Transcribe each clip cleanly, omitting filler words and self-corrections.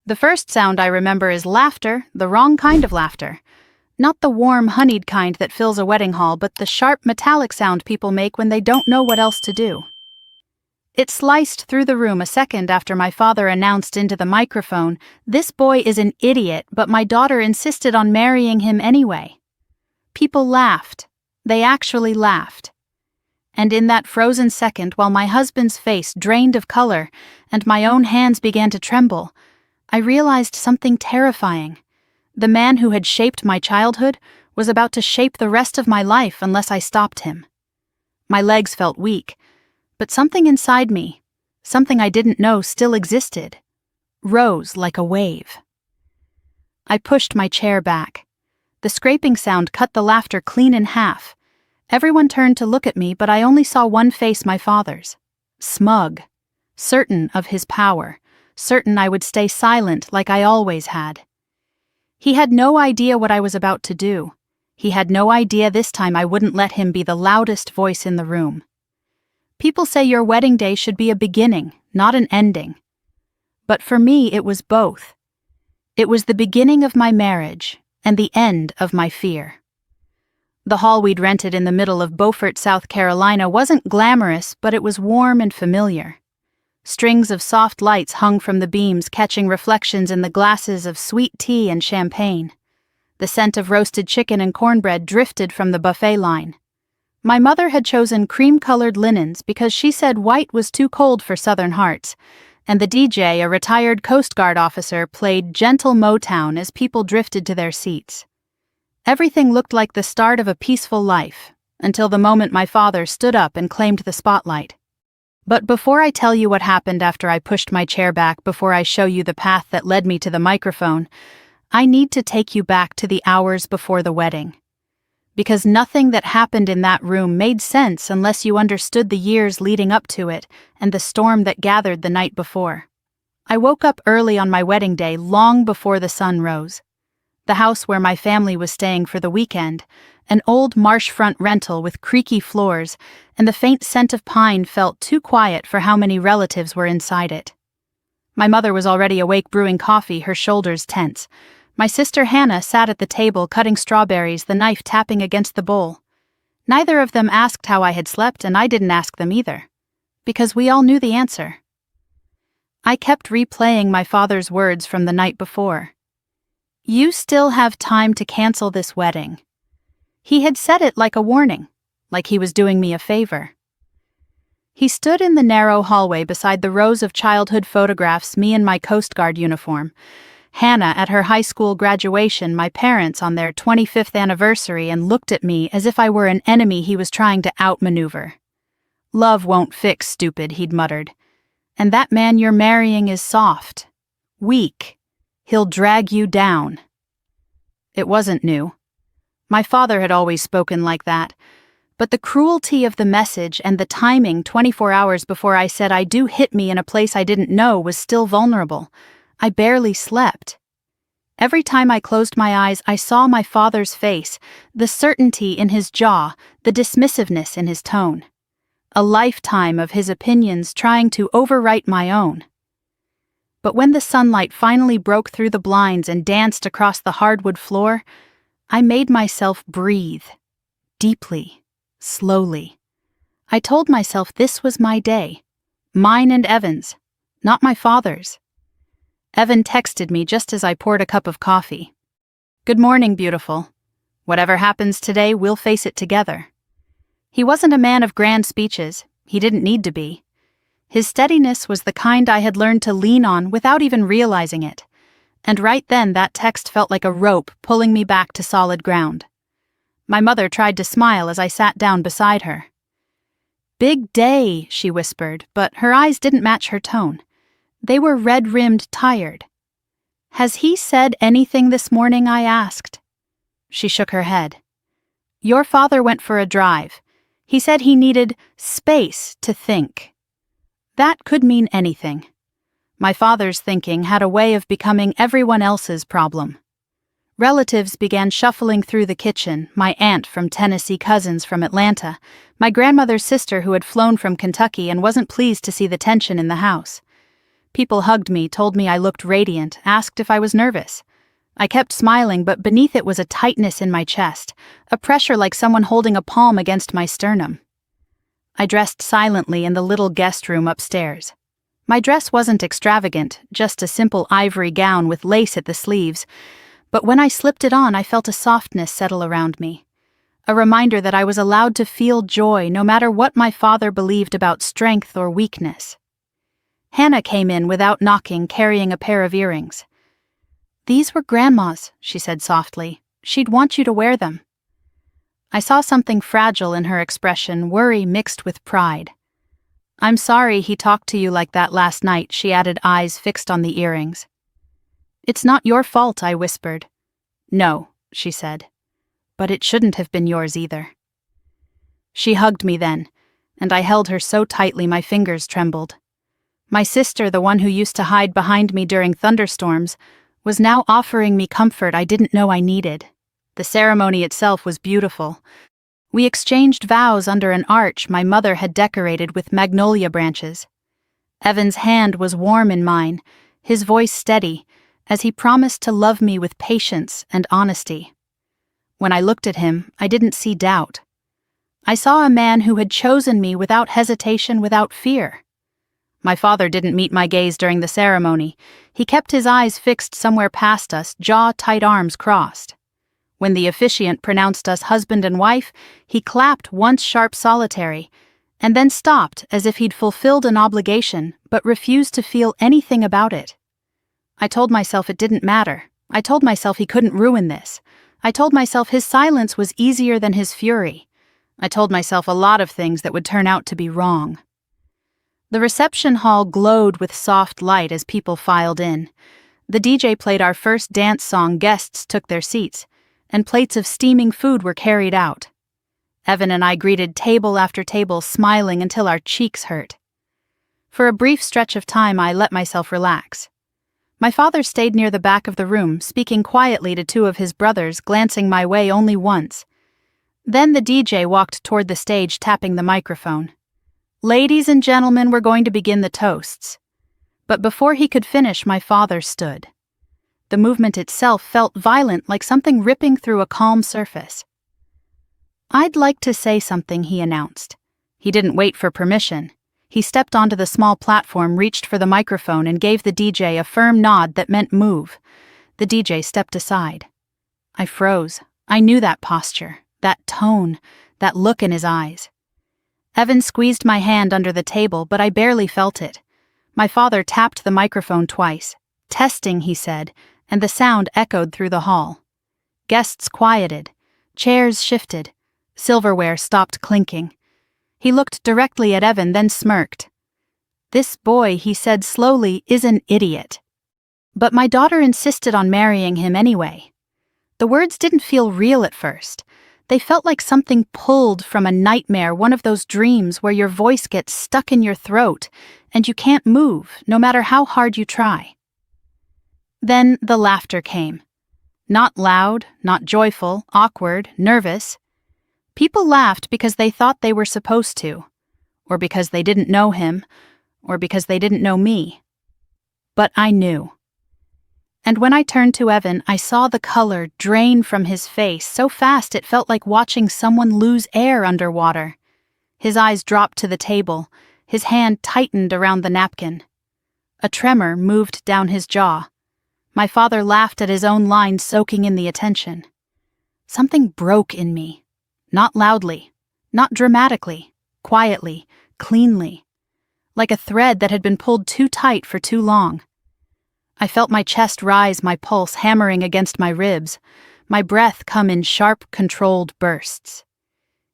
The first sound I remember is laughter, the wrong kind of laughter. Not the warm, honeyed kind that fills a wedding hall, but the sharp, metallic sound people make when they don't know what else to do. It sliced through the room a second after my father announced into the microphone, "This boy is an idiot, but my daughter insisted on marrying him anyway." People laughed. They actually laughed. And in that frozen second, while my husband's face drained of color and my own hands began to tremble, I realized something terrifying. The man who had shaped my childhood was about to shape the rest of my life unless I stopped him. My legs felt weak, but something inside me, something I didn't know still existed, rose like a wave. I pushed my chair back. The scraping sound cut the laughter clean in half. Everyone turned to look at me, but I only saw one face, my father's. Smug. Certain of his power. Certain I would stay silent like I always had. He had no idea what I was about to do. He had no idea this time I wouldn't let him be the loudest voice in the room. People say your wedding day should be a beginning, not an ending. But for me, it was both. It was the beginning of my marriage and the end of my fear. The hall we'd rented in the middle of Beaufort, South Carolina wasn't glamorous, but it was warm and familiar. Strings of soft lights hung from the beams, catching reflections in the glasses of sweet tea and champagne. The scent of roasted chicken and cornbread drifted from the buffet line. My mother had chosen cream-colored linens because she said white was too cold for Southern hearts, and the DJ, a retired Coast Guard officer, played gentle Motown as people drifted to their seats. Everything looked like the start of a peaceful life, until the moment my father stood up and claimed the spotlight. But before I tell you what happened after I pushed my chair back, before I show you the path that led me to the microphone, I need to take you back to the hours before the wedding. Because nothing that happened in that room made sense unless you understood the years leading up to it and the storm that gathered the night before. I woke up early on my wedding day, long before the sun rose. The house where my family was staying for the weekend, an old marshfront rental with creaky floors, and the faint scent of pine felt too quiet for how many relatives were inside it. My mother was already awake brewing coffee, her shoulders tense. My sister Hannah sat at the table cutting strawberries, the knife tapping against the bowl. Neither of them asked how I had slept, and I didn't ask them either, because we all knew the answer. I kept replaying my father's words from the night before. "You still have time to cancel this wedding." He had said it like a warning, like he was doing me a favor. He stood in the narrow hallway beside the rows of childhood photographs, me in my Coast Guard uniform, Hannah at her high school graduation, my parents on their 25th anniversary, and looked at me as if I were an enemy he was trying to outmaneuver. "Love won't fix, stupid," he'd muttered. "And that man you're marrying is soft. Weak. He'll drag you down." It wasn't new. My father had always spoken like that. But the cruelty of the message and the timing 24 hours before I said I do hit me in a place I didn't know was still vulnerable. I barely slept. Every time I closed my eyes, I saw my father's face, the certainty in his jaw, the dismissiveness in his tone. A lifetime of his opinions trying to overwrite my own. But when the sunlight finally broke through the blinds and danced across the hardwood floor, I made myself breathe. Deeply. Slowly. I told myself this was my day. Mine and Evan's. Not my father's. Evan texted me just as I poured a cup of coffee. "Good morning, beautiful. Whatever happens today, we'll face it together." He wasn't a man of grand speeches. He didn't need to be. His steadiness was the kind I had learned to lean on without even realizing it. And right then that text felt like a rope pulling me back to solid ground. My mother tried to smile as I sat down beside her. "Big day," she whispered, but her eyes didn't match her tone. They were red-rimmed, tired. "Has he said anything this morning?" I asked. She shook her head. "Your father went for a drive. He said he needed space to think." That could mean anything. My father's thinking had a way of becoming everyone else's problem. Relatives began shuffling through the kitchen, my aunt from Tennessee, cousins from Atlanta, my grandmother's sister who had flown from Kentucky and wasn't pleased to see the tension in the house. People hugged me, told me I looked radiant, asked if I was nervous. I kept smiling, but beneath it was a tightness in my chest, a pressure like someone holding a palm against my sternum. I dressed silently in the little guest room upstairs. My dress wasn't extravagant, just a simple ivory gown with lace at the sleeves, but when I slipped it on, I felt a softness settle around me. A reminder that I was allowed to feel joy no matter what my father believed about strength or weakness. Hannah came in without knocking, carrying a pair of earrings. "These were Grandma's," she said softly. "She'd want you to wear them." I saw something fragile in her expression, worry mixed with pride. "I'm sorry he talked to you like that last night," she added, eyes fixed on the earrings. "It's not your fault," I whispered. "No," she said. "But it shouldn't have been yours either." She hugged me then, and I held her so tightly my fingers trembled. My sister, the one who used to hide behind me during thunderstorms, was now offering me comfort I didn't know I needed. The ceremony itself was beautiful. We exchanged vows under an arch my mother had decorated with magnolia branches. Evan's hand was warm in mine, his voice steady, as he promised to love me with patience and honesty. When I looked at him, I didn't see doubt. I saw a man who had chosen me without hesitation, without fear. My father didn't meet my gaze during the ceremony. He kept his eyes fixed somewhere past us, jaw-tight, arms crossed. When the officiant pronounced us husband and wife, he clapped once sharp solitary, and then stopped as if he'd fulfilled an obligation, but refused to feel anything about it. I told myself it didn't matter. I told myself he couldn't ruin this. I told myself his silence was easier than his fury. I told myself a lot of things that would turn out to be wrong. The reception hall glowed with soft light as people filed in. The DJ played our first dance song, guests took their seats, and plates of steaming food were carried out. Evan and I greeted table after table, smiling until our cheeks hurt. For a brief stretch of time, I let myself relax. My father stayed near the back of the room, speaking quietly to two of his brothers, glancing my way only once. Then the DJ walked toward the stage, tapping the microphone. "Ladies and gentlemen, we're going to begin the toasts." But before he could finish, my father stood. The movement itself felt violent, like something ripping through a calm surface. "I'd like to say something," he announced. He didn't wait for permission. He stepped onto the small platform, reached for the microphone, and gave the DJ a firm nod that meant move. The DJ stepped aside. I froze. I knew that posture, that tone, that look in his eyes. Evan squeezed my hand under the table, but I barely felt it. My father tapped the microphone twice. "Testing," he said, and the sound echoed through the hall. Guests quieted. Chairs shifted. Silverware stopped clinking. He looked directly at Evan, then smirked. "This boy," he said slowly, "is an idiot. But my daughter insisted on marrying him anyway." The words didn't feel real at first. They felt like something pulled from a nightmare, one of those dreams where your voice gets stuck in your throat and you can't move, no matter how hard you try. Then the laughter came. Not loud, not joyful, awkward, nervous. People laughed because they thought they were supposed to, or because they didn't know him, or because they didn't know me. But I knew. And when I turned to Evan, I saw the color drain from his face so fast it felt like watching someone lose air underwater. His eyes dropped to the table, his hand tightened around the napkin. A tremor moved down his jaw. My father laughed at his own line, soaking in the attention. Something broke in me. Not loudly, not dramatically, quietly, cleanly. Like a thread that had been pulled too tight for too long. I felt my chest rise, my pulse hammering against my ribs, my breath come in sharp, controlled bursts.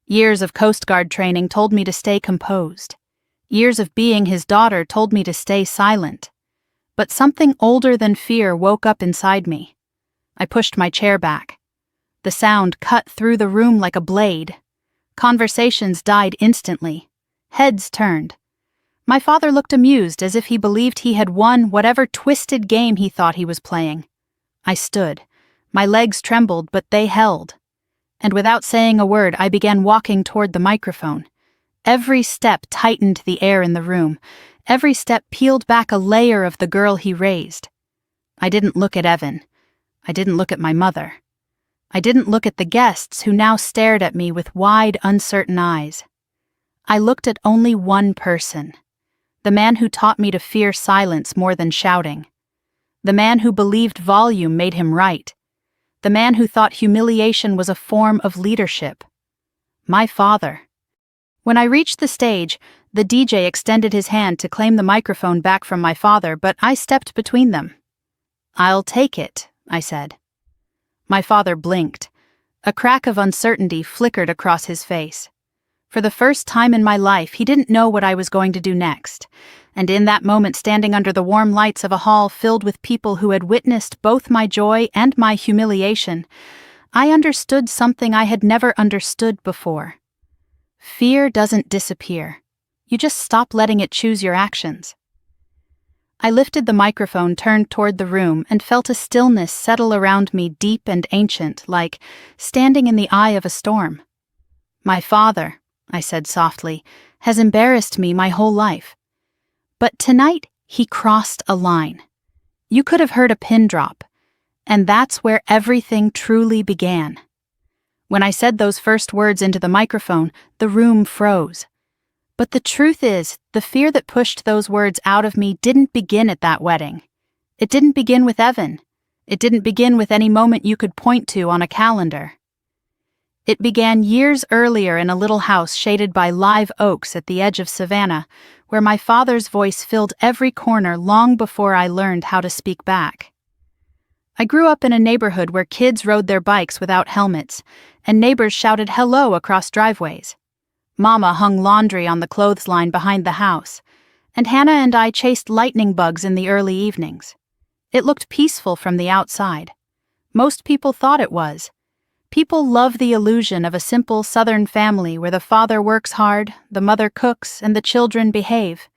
Years of Coast Guard training told me to stay composed. Years of being his daughter told me to stay silent. But something older than fear woke up inside me. I pushed my chair back. The sound cut through the room like a blade. Conversations died instantly. Heads turned. My father looked amused, as if he believed he had won whatever twisted game he thought he was playing. I stood. My legs trembled, but they held. And without saying a word, I began walking toward the microphone. Every step tightened the air in the room. Every step peeled back a layer of the girl he raised. I didn't look at Evan. I didn't look at my mother. I didn't look at the guests who now stared at me with wide, uncertain eyes. I looked at only one person. The man who taught me to fear silence more than shouting. The man who believed volume made him right. The man who thought humiliation was a form of leadership. My father. When I reached the stage, the DJ extended his hand to claim the microphone back from my father, but I stepped between them. "I'll take it," I said. My father blinked. A crack of uncertainty flickered across his face. For the first time in my life, he didn't know what I was going to do next, and in that moment, standing under the warm lights of a hall filled with people who had witnessed both my joy and my humiliation, I understood something I had never understood before. Fear doesn't disappear. You just stop letting it choose your actions. I lifted the microphone, turned toward the room, and felt a stillness settle around me, deep and ancient, like standing in the eye of a storm. "My father," I said softly, "has embarrassed me my whole life. But tonight, he crossed a line. You could have heard a pin drop, and that's where everything truly began." When I said those first words into the microphone, the room froze. But the truth is, the fear that pushed those words out of me didn't begin at that wedding. It didn't begin with Evan. It didn't begin with any moment you could point to on a calendar. It began years earlier in a little house shaded by live oaks at the edge of Savannah, where my father's voice filled every corner long before I learned how to speak back. I grew up in a neighborhood where kids rode their bikes without helmets, and neighbors shouted hello across driveways. Mama hung laundry on the clothesline behind the house, and Hannah and I chased lightning bugs in the early evenings. It looked peaceful from the outside. Most people thought it was. People love the illusion of a simple Southern family where the father works hard, the mother cooks, and the children behave.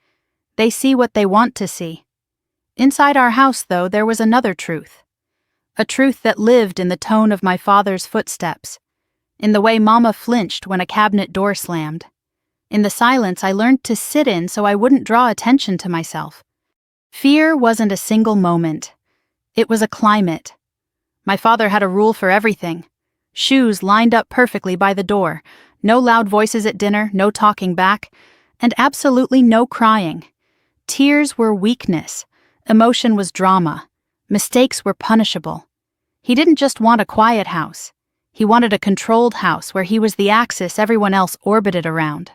They see what they want to see. Inside our house, though, there was another truth. A truth that lived in the tone of my father's footsteps, in the way Mama flinched when a cabinet door slammed. In the silence I learned to sit in so I wouldn't draw attention to myself. Fear wasn't a single moment. It was a climate. My father had a rule for everything. Shoes lined up perfectly by the door, no loud voices at dinner, no talking back, and absolutely no crying. Tears were weakness. Emotion was drama. Mistakes were punishable. He didn't just want a quiet house. He wanted a controlled house where he was the axis everyone else orbited around.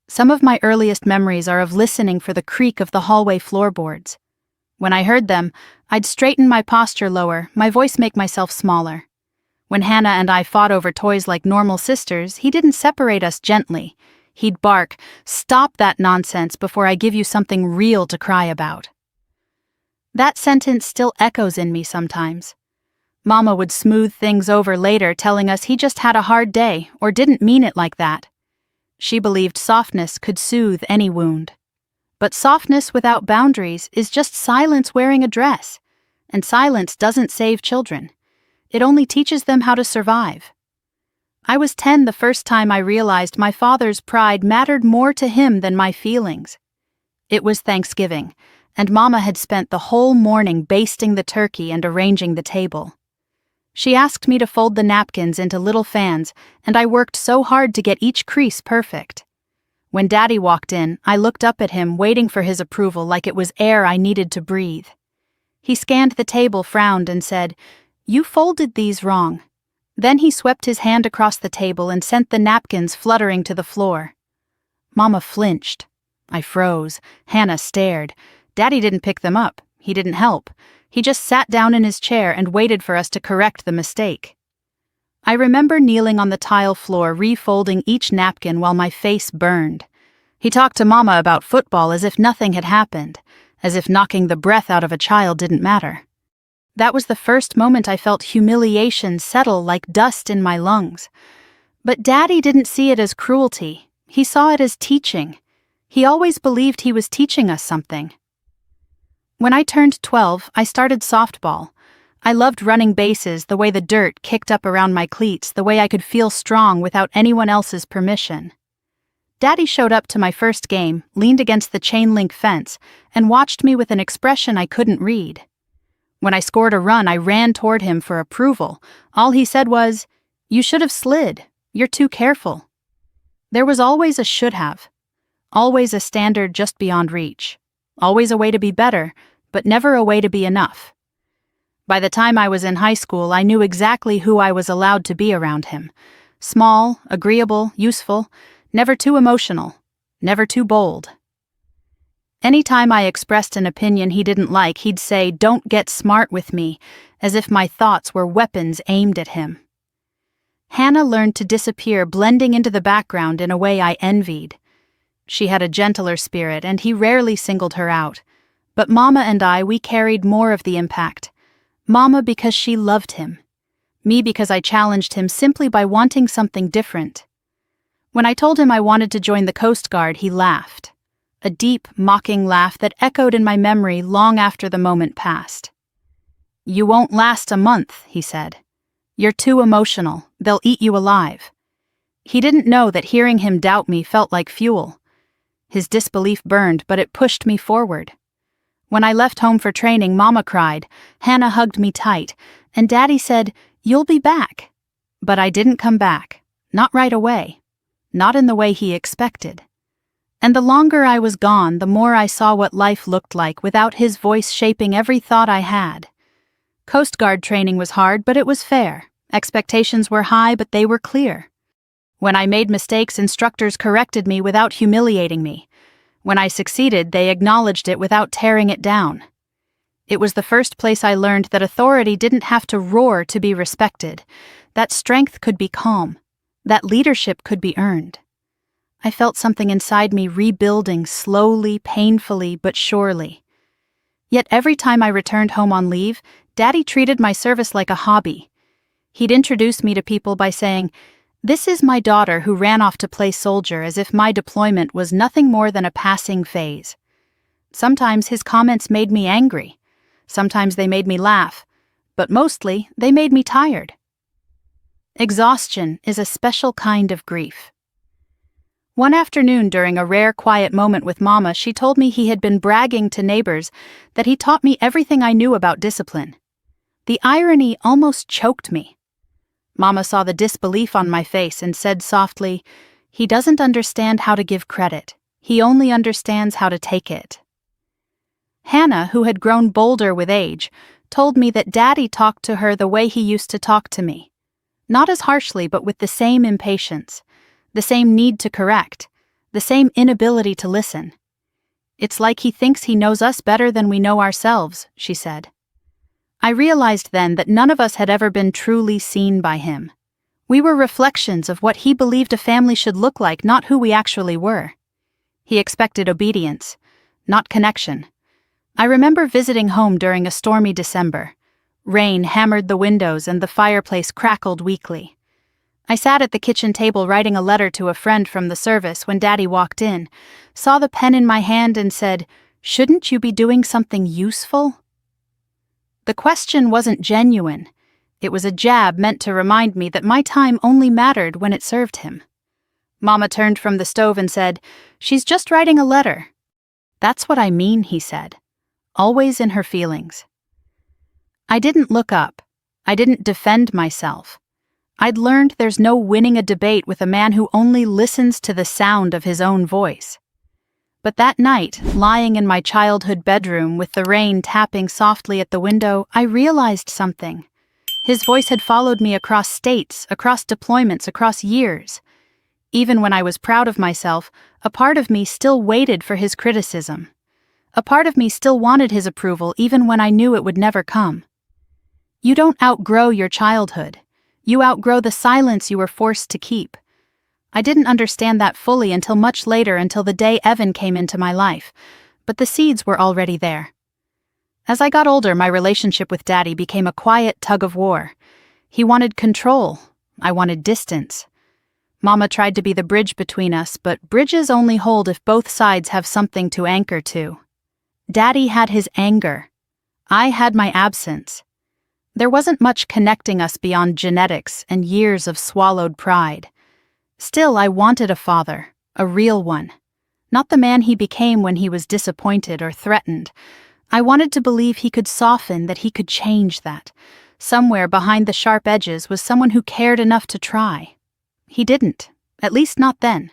Some of my earliest memories are of listening for the creak of the hallway floorboards. When I heard them, I'd straighten my posture lower, my voice make myself smaller. When Hannah and I fought over toys like normal sisters, he didn't separate us gently. He'd bark, "Stop that nonsense before I give you something real to cry about." That sentence still echoes in me sometimes. Mama would smooth things over later, telling us he just had a hard day or didn't mean it like that. She believed softness could soothe any wound. But softness without boundaries is just silence wearing a dress, and silence doesn't save children. It only teaches them how to survive. I was 10 the first time I realized my father's pride mattered more to him than my feelings. It was Thanksgiving, and Mama had spent the whole morning basting the turkey and arranging the table. She asked me to fold the napkins into little fans, and I worked so hard to get each crease perfect. When Daddy walked in, I looked up at him, waiting for his approval like it was air I needed to breathe. He scanned the table, frowned, and said, "You folded these wrong." Then he swept his hand across the table and sent the napkins fluttering to the floor. Mama flinched. I froze. Hannah stared. Daddy didn't pick them up. He didn't help. He just sat down in his chair and waited for us to correct the mistake. I remember kneeling on the tile floor, refolding each napkin while my face burned. He talked to Mama about football as if nothing had happened, as if knocking the breath out of a child didn't matter. That was the first moment I felt humiliation settle like dust in my lungs. But Daddy didn't see it as cruelty. He saw it as teaching. He always believed he was teaching us something. When I turned 12, I started softball. I loved running bases, the way the dirt kicked up around my cleats, the way I could feel strong without anyone else's permission. Daddy showed up to my first game, leaned against the chain link fence, and watched me with an expression I couldn't read. When I scored a run, I ran toward him for approval. All he said was, "You should have slid. You're too careful." There was always a should have. Always a standard just beyond reach. Always a way to be better, but never a way to be enough. By the time I was in high school, I knew exactly who I was allowed to be around him. Small, agreeable, useful, never too emotional, never too bold. Anytime I expressed an opinion he didn't like, he'd say, "Don't get smart with me," as if my thoughts were weapons aimed at him. Hannah learned to disappear, blending into the background in a way I envied. She had a gentler spirit, and he rarely singled her out. But Mama and we carried more of the impact. Mama because she loved him. Me because I challenged him simply by wanting something different. When I told him I wanted to join the Coast Guard, he laughed. A deep, mocking laugh that echoed in my memory long after the moment passed. "You won't last a month," he said. "You're too emotional. They'll eat you alive." He didn't know that hearing him doubt me felt like fuel. His disbelief burned, but it pushed me forward. When I left home for training, Mama cried, Hannah hugged me tight, and Daddy said, "You'll be back." But I didn't come back. Not right away. Not in the way he expected. And the longer I was gone, the more I saw what life looked like without his voice shaping every thought I had. Coast Guard training was hard, but it was fair. Expectations were high, but they were clear. When I made mistakes, instructors corrected me without humiliating me. When I succeeded, they acknowledged it without tearing it down. It was the first place I learned that authority didn't have to roar to be respected, that strength could be calm, that leadership could be earned. I felt something inside me rebuilding slowly, painfully, but surely. Yet every time I returned home on leave, Daddy treated my service like a hobby. He'd introduce me to people by saying, "This is my daughter who ran off to play soldier," as if my deployment was nothing more than a passing phase. Sometimes his comments made me angry. Sometimes they made me laugh. But mostly, they made me tired. Exhaustion is a special kind of grief. One afternoon during a rare quiet moment with Mama, she told me he had been bragging to neighbors that he taught me everything I knew about discipline. The irony almost choked me. Mama saw the disbelief on my face and said softly, "He doesn't understand how to give credit. He only understands how to take it." Hannah, who had grown bolder with age, told me that Daddy talked to her the way he used to talk to me. Not as harshly, but with the same impatience, the same need to correct, the same inability to listen. "It's like he thinks he knows us better than we know ourselves," she said. I realized then that none of us had ever been truly seen by him. We were reflections of what he believed a family should look like, not who we actually were. He expected obedience, not connection. I remember visiting home during a stormy December. Rain hammered the windows and the fireplace crackled weakly. I sat at the kitchen table writing a letter to a friend from the service when Daddy walked in, saw the pen in my hand and said, "Shouldn't you be doing something useful?" The question wasn't genuine. It was a jab meant to remind me that my time only mattered when it served him. Mama turned from the stove and said, "She's just writing a letter." "That's what I mean," he said. Always in her feelings. I didn't look up. I didn't defend myself. I'd learned there's no winning a debate with a man who only listens to the sound of his own voice. But that night, lying in my childhood bedroom with the rain tapping softly at the window, I realized something. His voice had followed me across states, across deployments, across years. Even when I was proud of myself, a part of me still waited for his criticism. A part of me still wanted his approval even when I knew it would never come. You don't outgrow your childhood. You outgrow the silence you were forced to keep. I didn't understand that fully until much later, until the day Evan came into my life, but the seeds were already there. As I got older, my relationship with Daddy became a quiet tug of war. He wanted control. I wanted distance. Mama tried to be the bridge between us, but bridges only hold if both sides have something to anchor to. Daddy had his anger. I had my absence. There wasn't much connecting us beyond genetics and years of swallowed pride. Still, I wanted a father, a real one. Not the man he became when he was disappointed or threatened. I wanted to believe he could soften, that he could change that. Somewhere behind the sharp edges was someone who cared enough to try. He didn't, at least not then.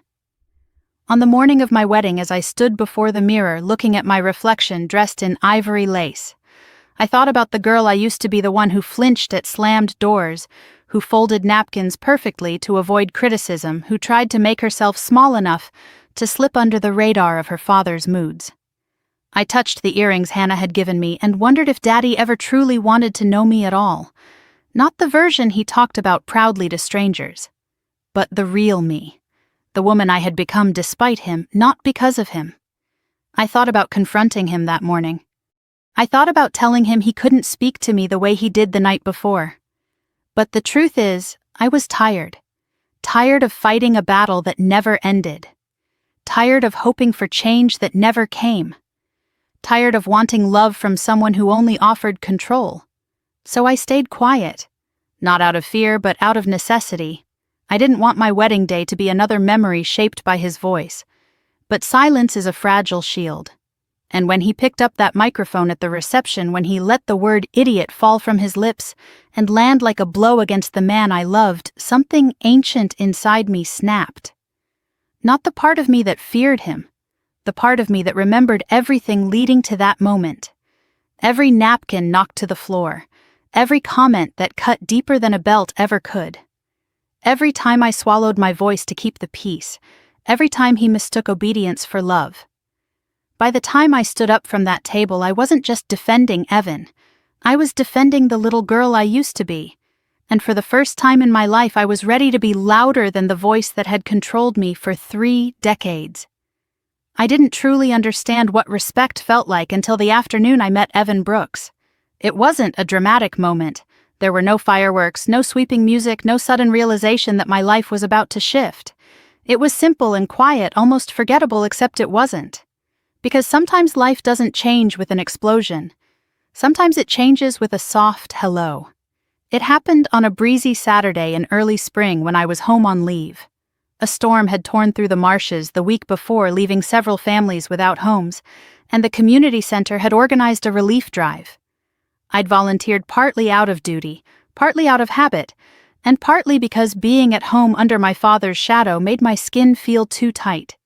On the morning of my wedding, as I stood before the mirror looking at my reflection dressed in ivory lace, I thought about the girl I used to be, the one who flinched at slammed doors, who folded napkins perfectly to avoid criticism, who tried to make herself small enough to slip under the radar of her father's moods. I touched the earrings Hannah had given me and wondered if Daddy ever truly wanted to know me at all. Not the version he talked about proudly to strangers, but the real me, the woman I had become despite him, not because of him. I thought about confronting him that morning. I thought about telling him he couldn't speak to me the way he did the night before. But the truth is, I was tired. Tired of fighting a battle that never ended. Tired of hoping for change that never came. Tired of wanting love from someone who only offered control. So I stayed quiet. Not out of fear, but out of necessity. I didn't want my wedding day to be another memory shaped by his voice. But silence is a fragile shield. And when he picked up that microphone at the reception, when he let the word idiot fall from his lips and land like a blow against the man I loved, something ancient inside me snapped. Not the part of me that feared him, the part of me that remembered everything leading to that moment. Every napkin knocked to the floor, every comment that cut deeper than a belt ever could. Every time I swallowed my voice to keep the peace, every time he mistook obedience for love. By the time I stood up from that table, I wasn't just defending Evan. I was defending the little girl I used to be. And for the first time in my life, I was ready to be louder than the voice that had controlled me for 3 decades. I didn't truly understand what respect felt like until the afternoon I met Evan Brooks. It wasn't a dramatic moment. There were no fireworks, no sweeping music, no sudden realization that my life was about to shift. It was simple and quiet, almost forgettable, except it wasn't. Because sometimes life doesn't change with an explosion. Sometimes it changes with a soft hello. It happened on a breezy Saturday in early spring when I was home on leave. A storm had torn through the marshes the week before, leaving several families without homes, and the community center had organized a relief drive. I'd volunteered partly out of duty, partly out of habit, and partly because being at home under my father's shadow made my skin feel too tight.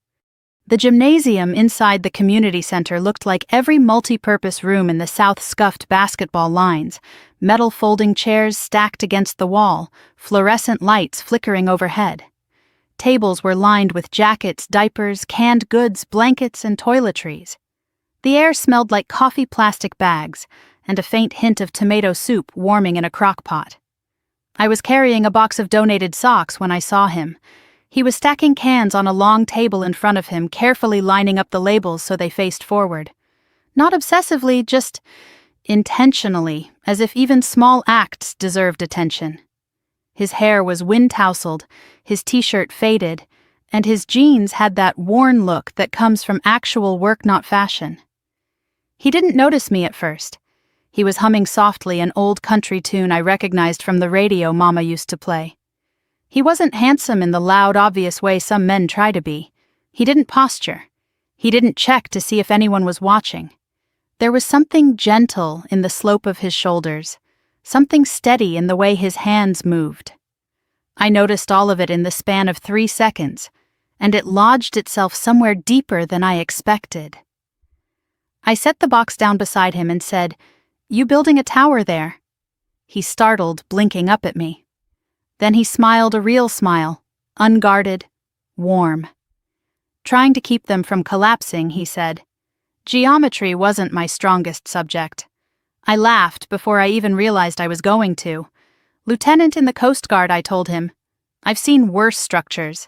The gymnasium inside the community center looked like every multi-purpose room in the South, scuffed basketball lines, metal folding chairs stacked against the wall, fluorescent lights flickering overhead. Tables were lined with jackets, diapers, canned goods, blankets, and toiletries. The air smelled like coffee plastic bags, and a faint hint of tomato soup warming in a crock pot. I was carrying a box of donated socks when I saw him. He was stacking cans on a long table in front of him, carefully lining up the labels so they faced forward. Not obsessively, just intentionally, as if even small acts deserved attention. His hair was wind-tousled, his t-shirt faded, and his jeans had that worn look that comes from actual work, not fashion. He didn't notice me at first. He was humming softly an old country tune I recognized from the radio Mama used to play. He wasn't handsome in the loud, obvious way some men try to be. He didn't posture. He didn't check to see if anyone was watching. There was something gentle in the slope of his shoulders, something steady in the way his hands moved. I noticed all of it in the span of 3 seconds, and it lodged itself somewhere deeper than I expected. I set the box down beside him and said, "You building a tower there?" He startled, blinking up at me. Then he smiled a real smile, unguarded, warm. Trying to keep them from collapsing, he said, "Geometry wasn't my strongest subject." I laughed before I even realized I was going to. "Lieutenant in the Coast Guard," I told him. "I've seen worse structures."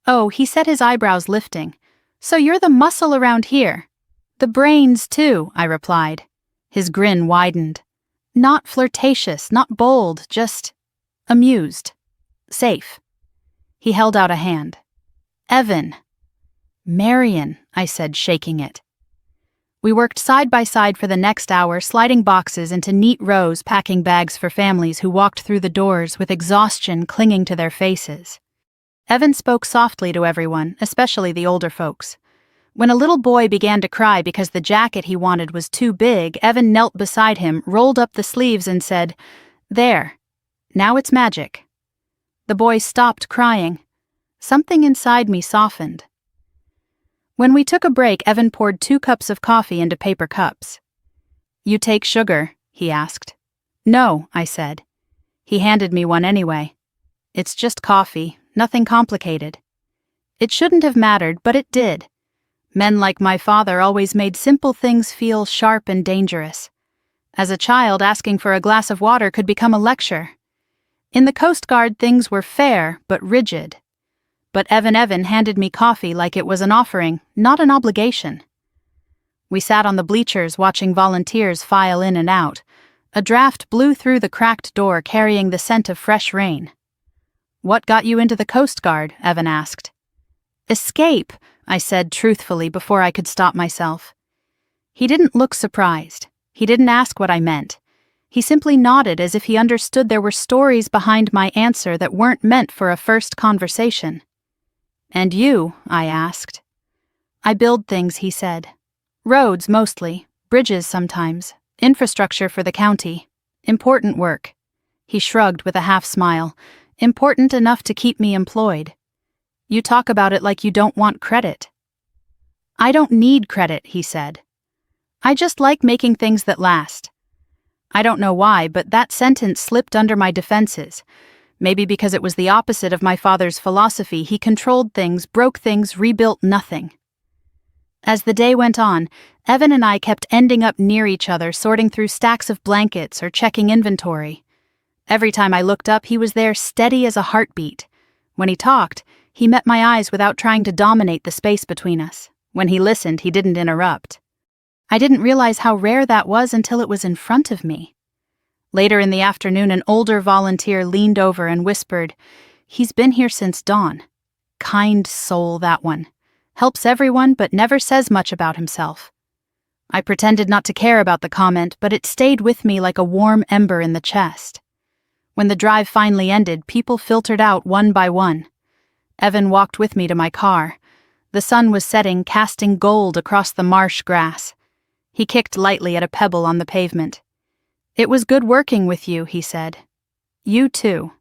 "Oh," he said, his eyebrows lifting. "So you're the muscle around here." "The brains, too," I replied. His grin widened. Not flirtatious, not bold, just amused. Safe. He held out a hand. "Evan." "Marion," I said, shaking it. We worked side by side for the next hour, sliding boxes into neat rows, packing bags for families who walked through the doors with exhaustion clinging to their faces. Evan spoke softly to everyone, especially the older folks. When a little boy began to cry because the jacket he wanted was too big, Evan knelt beside him, rolled up the sleeves and said, "There. Now it's magic." The boy stopped crying. Something inside me softened. When we took a break, Evan poured 2 cups of coffee into paper cups. "You take sugar?" he asked. "No," I said. He handed me one anyway. "It's just coffee, nothing complicated." It shouldn't have mattered, but it did. Men like my father always made simple things feel sharp and dangerous. As a child, asking for a glass of water could become a lecture. In the Coast Guard, things were fair but rigid. But Evan handed me coffee like it was an offering, not an obligation. We sat on the bleachers watching volunteers file in and out. A draft blew through the cracked door carrying the scent of fresh rain. "What got you into the Coast Guard?" Evan asked. "Escape," I said truthfully before I could stop myself. He didn't look surprised. He didn't ask what I meant. He simply nodded as if he understood there were stories behind my answer that weren't meant for a first conversation. "And you?" I asked. "I build things," he said. "Roads mostly, bridges sometimes, infrastructure for the county. Important work." He shrugged with a half-smile. "Important enough to keep me employed." "You talk about it like you don't want credit." "I don't need credit," he said. "I just like making things that last." I don't know why, but that sentence slipped under my defenses. Maybe because it was the opposite of my father's philosophy. He controlled things, broke things, rebuilt nothing. As the day went on, Evan and I kept ending up near each other, sorting through stacks of blankets or checking inventory. Every time I looked up, he was there, steady as a heartbeat. When he talked, he met my eyes without trying to dominate the space between us. When he listened, he didn't interrupt. I didn't realize how rare that was until it was in front of me. Later in the afternoon, an older volunteer leaned over and whispered, "He's been here since dawn. Kind soul, that one. Helps everyone but never says much about himself." I pretended not to care about the comment, but it stayed with me like a warm ember in the chest. When the drive finally ended, people filtered out one by one. Evan walked with me to my car. The sun was setting, casting gold across the marsh grass. He kicked lightly at a pebble on the pavement. "It was good working with you," he said. "You too."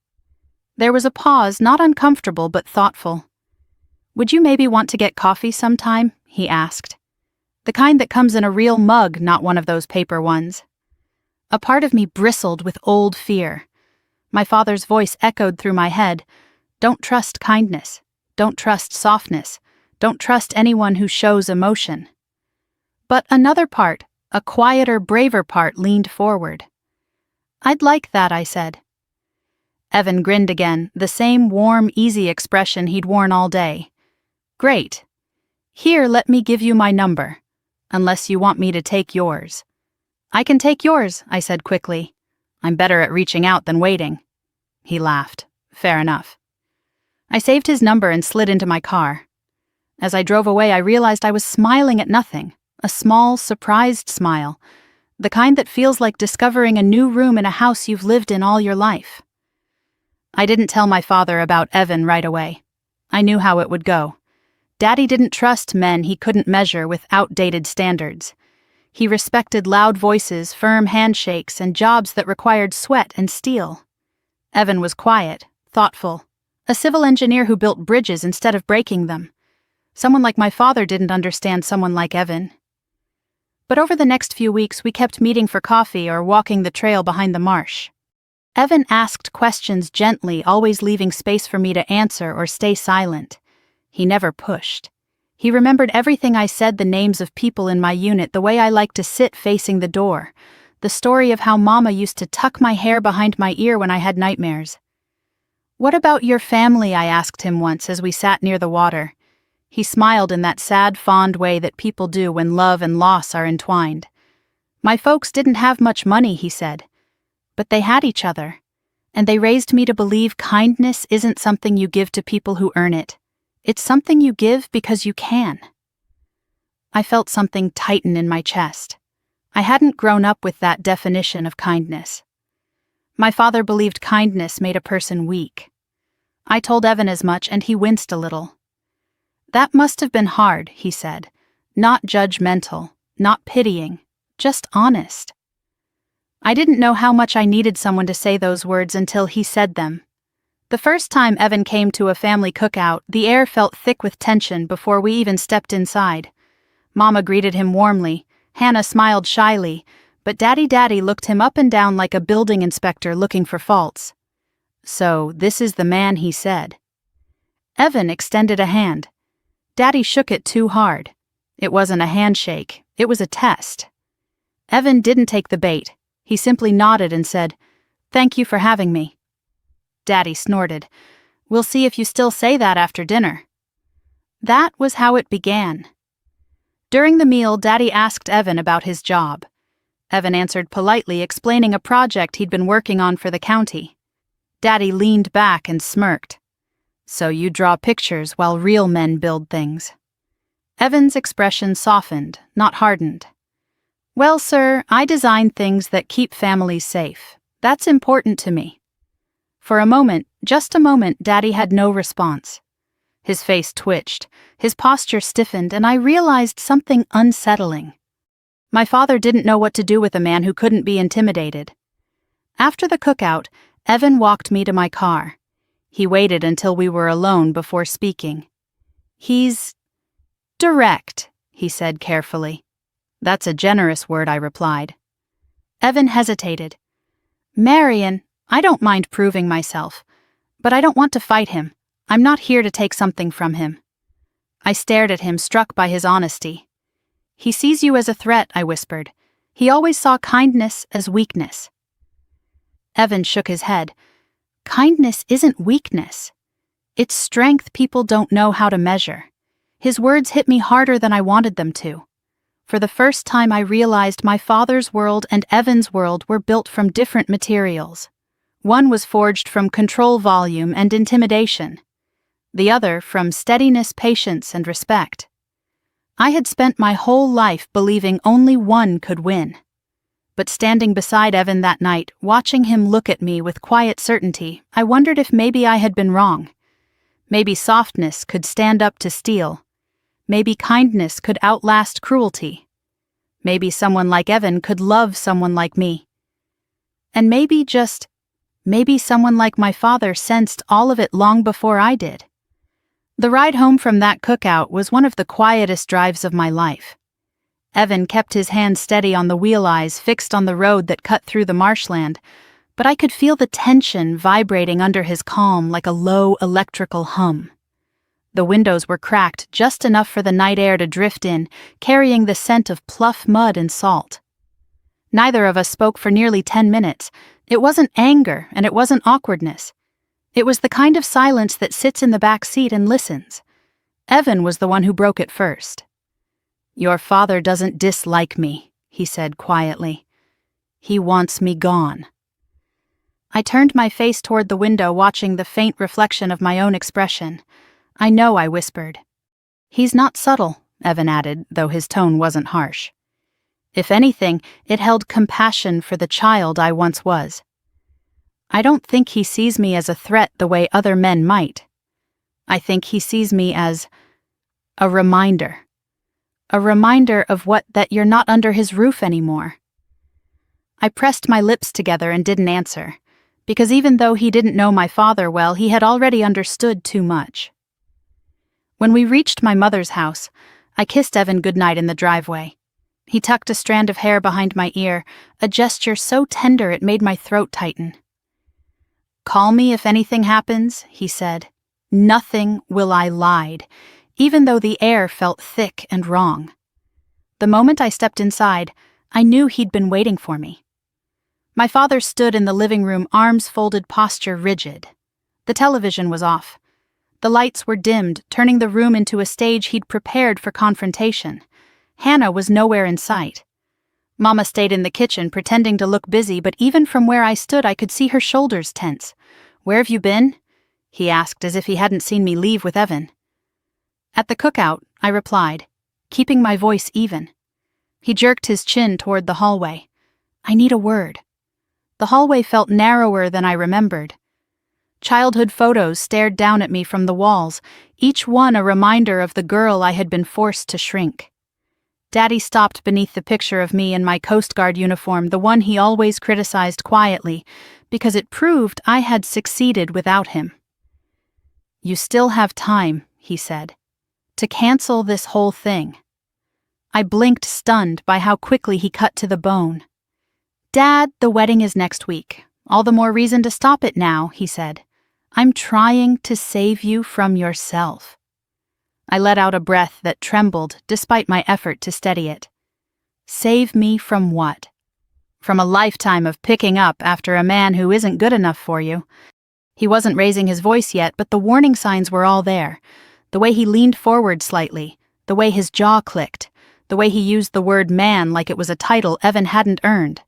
There was a pause, not uncomfortable but thoughtful. "Would you maybe want to get coffee sometime?" he asked. "The kind that comes in a real mug, not one of those paper ones." A part of me bristled with old fear. My father's voice echoed through my head. "Don't trust kindness. Don't trust softness. Don't trust anyone who shows emotion." But another part, a quieter, braver part, leaned forward. "I'd like that," I said. Evan grinned again, the same warm, easy expression he'd worn all day. "Great. Here, let me give you my number. Unless you want me to take yours." "I can take yours," I said quickly. "I'm better at reaching out than waiting." He laughed. "Fair enough." I saved his number and slid into my car. As I drove away, I realized I was smiling at nothing. A small, surprised smile. The kind that feels like discovering a new room in a house you've lived in all your life. I didn't tell my father about Evan right away. I knew how it would go. Daddy didn't trust men he couldn't measure with outdated standards. He respected loud voices, firm handshakes, and jobs that required sweat and steel. Evan was quiet, thoughtful, a civil engineer who built bridges instead of breaking them. Someone like my father didn't understand someone like Evan. But over the next few weeks, we kept meeting for coffee or walking the trail behind the marsh. Evan asked questions gently, always leaving space for me to answer or stay silent. He never pushed. He remembered everything I said, the names of people in my unit, the way I liked to sit facing the door, the story of how Mama used to tuck my hair behind my ear when I had nightmares. "What about your family?" I asked him once as we sat near the water. He smiled in that sad, fond way that people do when love and loss are entwined. "My folks didn't have much money," he said, "but they had each other, and they raised me to believe kindness isn't something you give to people who earn it. It's something you give because you can." I felt something tighten in my chest. I hadn't grown up with that definition of kindness. My father believed kindness made a person weak. I told Evan as much and he winced a little. That must have been hard, he said. Not judgmental, not pitying, just honest. I didn't know how much I needed someone to say those words until he said them. The first time Evan came to a family cookout, the air felt thick with tension before we even stepped inside. Mama greeted him warmly, Hannah smiled shyly, but Daddy looked him up and down like a building inspector looking for faults. "So, this is the man," he said. Evan extended a hand. Daddy shook it too hard. It wasn't a handshake, it was a test. Evan didn't take the bait. He simply nodded and said, "Thank you for having me." Daddy snorted. "We'll see if you still say that after dinner." That was how it began. During the meal, Daddy asked Evan about his job. Evan answered politely, explaining a project he'd been working on for the county. Daddy leaned back and smirked. "So you draw pictures while real men build things." Evan's expression softened, not hardened. "Well, sir, I design things that keep families safe. That's important to me." For a moment, just a moment, Daddy had no response. His face twitched, his posture stiffened, and I realized something unsettling. My father didn't know what to do with a man who couldn't be intimidated. After the cookout, Evan walked me to my car. He waited until we were alone before speaking. "He's direct," he said carefully. "That's a generous word," I replied. Evan hesitated. "Marion, I don't mind proving myself, but I don't want to fight him. I'm not here to take something from him." I stared at him, struck by his honesty. "He sees you as a threat," I whispered. "He always saw kindness as weakness." Evan shook his head. "Kindness isn't weakness. It's strength people don't know how to measure." His words hit me harder than I wanted them to. For the first time, I realized my father's world and Evan's world were built from different materials. One was forged from control volume and intimidation. The other from steadiness, patience, and respect. I had spent my whole life believing only one could win. But standing beside Evan that night, watching him look at me with quiet certainty, I wondered if maybe I had been wrong. Maybe softness could stand up to steel. Maybe kindness could outlast cruelty. Maybe someone like Evan could love someone like me. And maybe someone like my father sensed all of it long before I did. The ride home from that cookout was one of the quietest drives of my life. Evan kept his hand steady on the wheel eyes fixed on the road that cut through the marshland, but I could feel the tension vibrating under his calm like a low electrical hum. The windows were cracked just enough for the night air to drift in, carrying the scent of pluff mud and salt. Neither of us spoke for nearly 10 minutes. It wasn't anger and it wasn't awkwardness. It was the kind of silence that sits in the back seat and listens. Evan was the one who broke it first. "Your father doesn't dislike me," he said quietly. "He wants me gone." I turned my face toward the window, watching the faint reflection of my own expression. "I know," I whispered. "He's not subtle," Evan added, though his tone wasn't harsh. If anything, it held compassion for the child I once was. "I don't think he sees me as a threat the way other men might. I think he sees me as a reminder. A reminder of that you're not under his roof anymore." I pressed my lips together and didn't answer, because even though he didn't know my father well, he had already understood too much. When we reached my mother's house, I kissed Evan goodnight in the driveway. He tucked a strand of hair behind my ear, a gesture so tender it made my throat tighten. "Call me if anything happens," he said. "Nothing will I lied," even though the air felt thick and wrong. The moment I stepped inside, I knew he'd been waiting for me. My father stood in the living room, arms folded, posture rigid. The television was off. The lights were dimmed, turning the room into a stage he'd prepared for confrontation. Hannah was nowhere in sight. Mama stayed in the kitchen, pretending to look busy, but even from where I stood I could see her shoulders tense. "Where have you been?" he asked, as if he hadn't seen me leave with Evan. "At the cookout," I replied, keeping my voice even. He jerked his chin toward the hallway. "I need a word." The hallway felt narrower than I remembered. Childhood photos stared down at me from the walls, each one a reminder of the girl I had been forced to shrink. Daddy stopped beneath the picture of me in my Coast Guard uniform, the one he always criticized quietly, because it proved I had succeeded without him. "You still have time," he said, "to cancel this whole thing." I blinked, stunned by how quickly he cut to the bone. "Dad, the wedding is next week. All the more reason to stop it now," he said. "I'm trying to save you from yourself." I let out a breath that trembled despite my effort to steady it. Save me from what? From a lifetime of picking up after a man who isn't good enough for you. He wasn't raising his voice yet, but the warning signs were all there. The way he leaned forward slightly, the way his jaw clicked, the way he used the word man like it was a title Evan hadn't earned.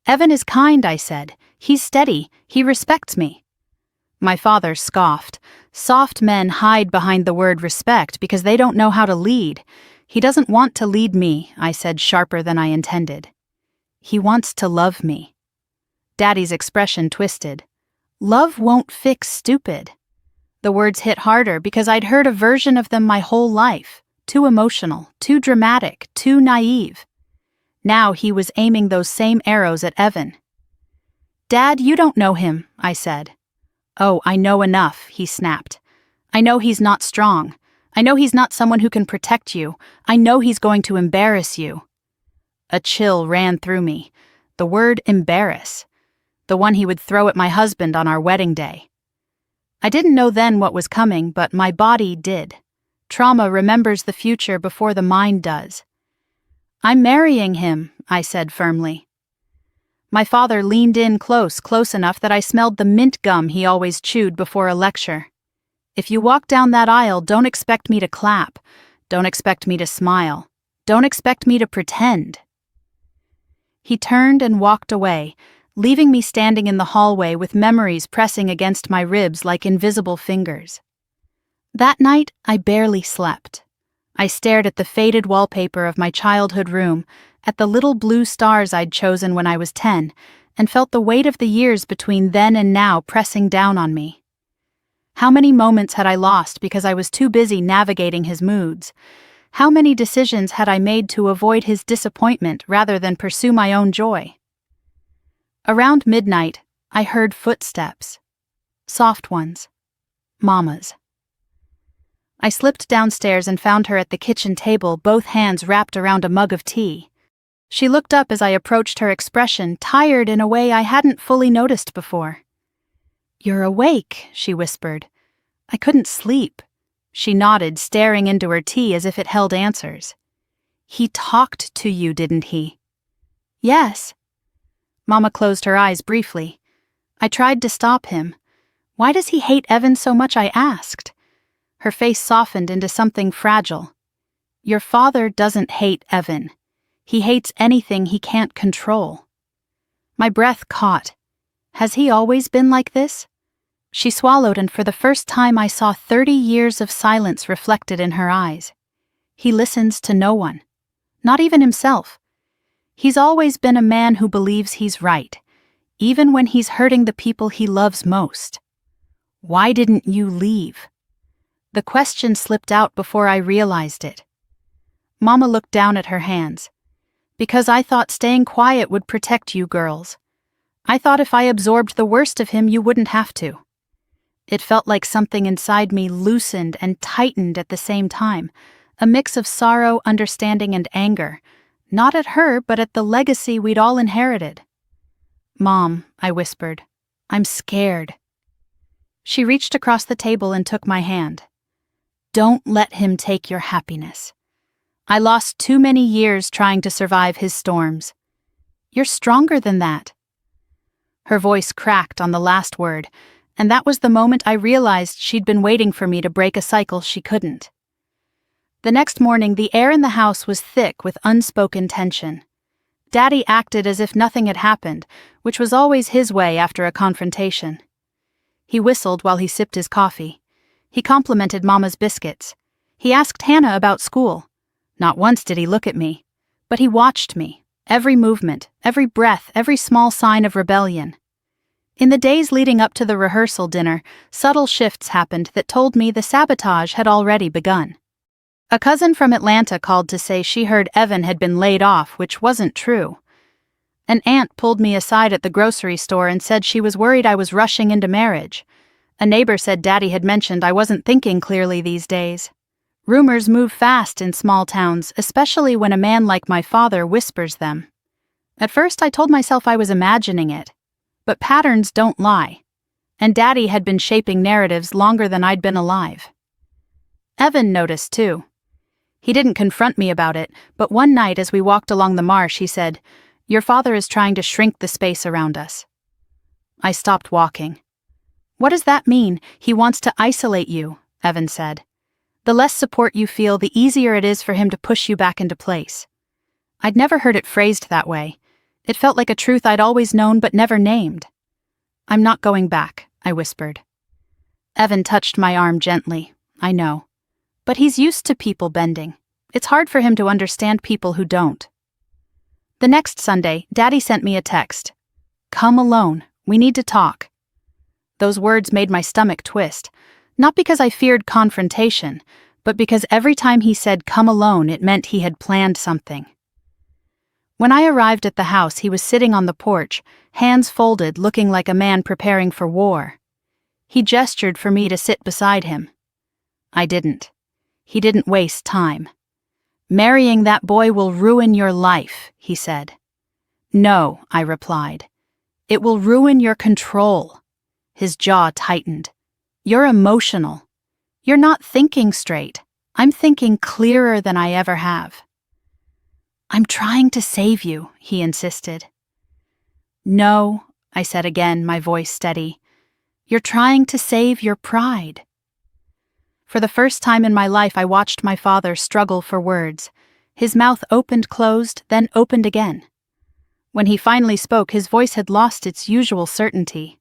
"Evan is kind," I said. "He's steady. He respects me." My father scoffed. "Soft men hide behind the word respect because they don't know how to lead. He doesn't want to lead me," I said, sharper than I intended. "He wants to love me." Daddy's expression twisted. "Love won't fix stupid." The words hit harder because I'd heard a version of them my whole life. Too emotional, too dramatic, too naive. Now he was aiming those same arrows at Evan. "Dad, you don't know him," I said. "Oh, I know enough," he snapped. "I know he's not strong. I know he's not someone who can protect you. I know he's going to embarrass you." A chill ran through me. The word embarrass. The one he would throw at my husband on our wedding day. I didn't know then what was coming, but my body did. Trauma remembers the future before the mind does. "I'm marrying him," I said firmly. My father leaned in close enough that I smelled the mint gum he always chewed before a lecture. "If you walk down that aisle, don't expect me to clap. Don't expect me to smile. Don't expect me to pretend." He turned and walked away, leaving me standing in the hallway with memories pressing against my ribs like invisible fingers. That night, I barely slept. I stared at the faded wallpaper of my childhood room, at the little blue stars I'd chosen when I was 10, and felt the weight of the years between then and now pressing down on me. How many moments had I lost because I was too busy navigating his moods? How many decisions had I made to avoid his disappointment rather than pursue my own joy? Around midnight, I heard footsteps. Soft ones. Mama's. I slipped downstairs and found her at the kitchen table, both hands wrapped around a mug of tea. She looked up as I approached, her expression tired in a way I hadn't fully noticed before. "You're awake," she whispered. "I couldn't sleep." She nodded, staring into her tea as if it held answers. "He talked to you, didn't he?" "Yes." Mama closed her eyes briefly. I tried to stop him. "Why does he hate Evan so much?" I asked. Her face softened into something fragile. "Your father doesn't hate Evan. He hates anything he can't control." My breath caught. Has he always been like this? She swallowed, and for the first time I saw 30 years of silence reflected in her eyes. He listens to no one. Not even himself. He's always been a man who believes he's right, even when he's hurting the people he loves most. "Why didn't you leave?" The question slipped out before I realized it. Mama looked down at her hands. "Because I thought staying quiet would protect you girls. I thought if I absorbed the worst of him, you wouldn't have to." It felt like something inside me loosened and tightened at the same time, a mix of sorrow, understanding, and anger, not at her, but at the legacy we'd all inherited. "Mom," I whispered, "I'm scared." She reached across the table and took my hand. "Don't let him take your happiness. I lost too many years trying to survive his storms. You're stronger than that." Her voice cracked on the last word, and that was the moment I realized she'd been waiting for me to break a cycle she couldn't. The next morning, the air in the house was thick with unspoken tension. Daddy acted as if nothing had happened, which was always his way after a confrontation. He whistled while he sipped his coffee. He complimented Mama's biscuits. He asked Hannah about school. Not once did he look at me, but he watched me, every movement, every breath, every small sign of rebellion. In the days leading up to the rehearsal dinner, subtle shifts happened that told me the sabotage had already begun. A cousin from Atlanta called to say she heard Evan had been laid off, which wasn't true. An aunt pulled me aside at the grocery store and said she was worried I was rushing into marriage. A neighbor said Daddy had mentioned I wasn't thinking clearly these days. Rumors move fast in small towns, especially when a man like my father whispers them. At first I told myself I was imagining it. But patterns don't lie. And Daddy had been shaping narratives longer than I'd been alive. Evan noticed too. He didn't confront me about it, but one night as we walked along the marsh he said, "Your father is trying to shrink the space around us." I stopped walking. "What does that mean? He wants to isolate you," Evan said. "The less support you feel, the easier it is for him to push you back into place." I'd never heard it phrased that way. It felt like a truth I'd always known but never named. "I'm not going back," I whispered. Evan touched my arm gently. "I know. But he's used to people bending. It's hard for him to understand people who don't." The next Sunday, Daddy sent me a text. "Come alone. We need to talk." Those words made my stomach twist, not because I feared confrontation, but because every time he said "come alone," it meant he had planned something. When I arrived at the house, he was sitting on the porch, hands folded, looking like a man preparing for war. He gestured for me to sit beside him. I didn't. He didn't waste time. "Marrying that boy will ruin your life," he said. "No," I replied. "It will ruin your control." His jaw tightened. "You're emotional. You're not thinking straight. I'm thinking clearer than I ever have." "I'm trying to save you," he insisted. "No," I said again, my voice steady. "You're trying to save your pride." For the first time in my life, I watched my father struggle for words. His mouth closed, then opened again. When he finally spoke, his voice had lost its usual certainty.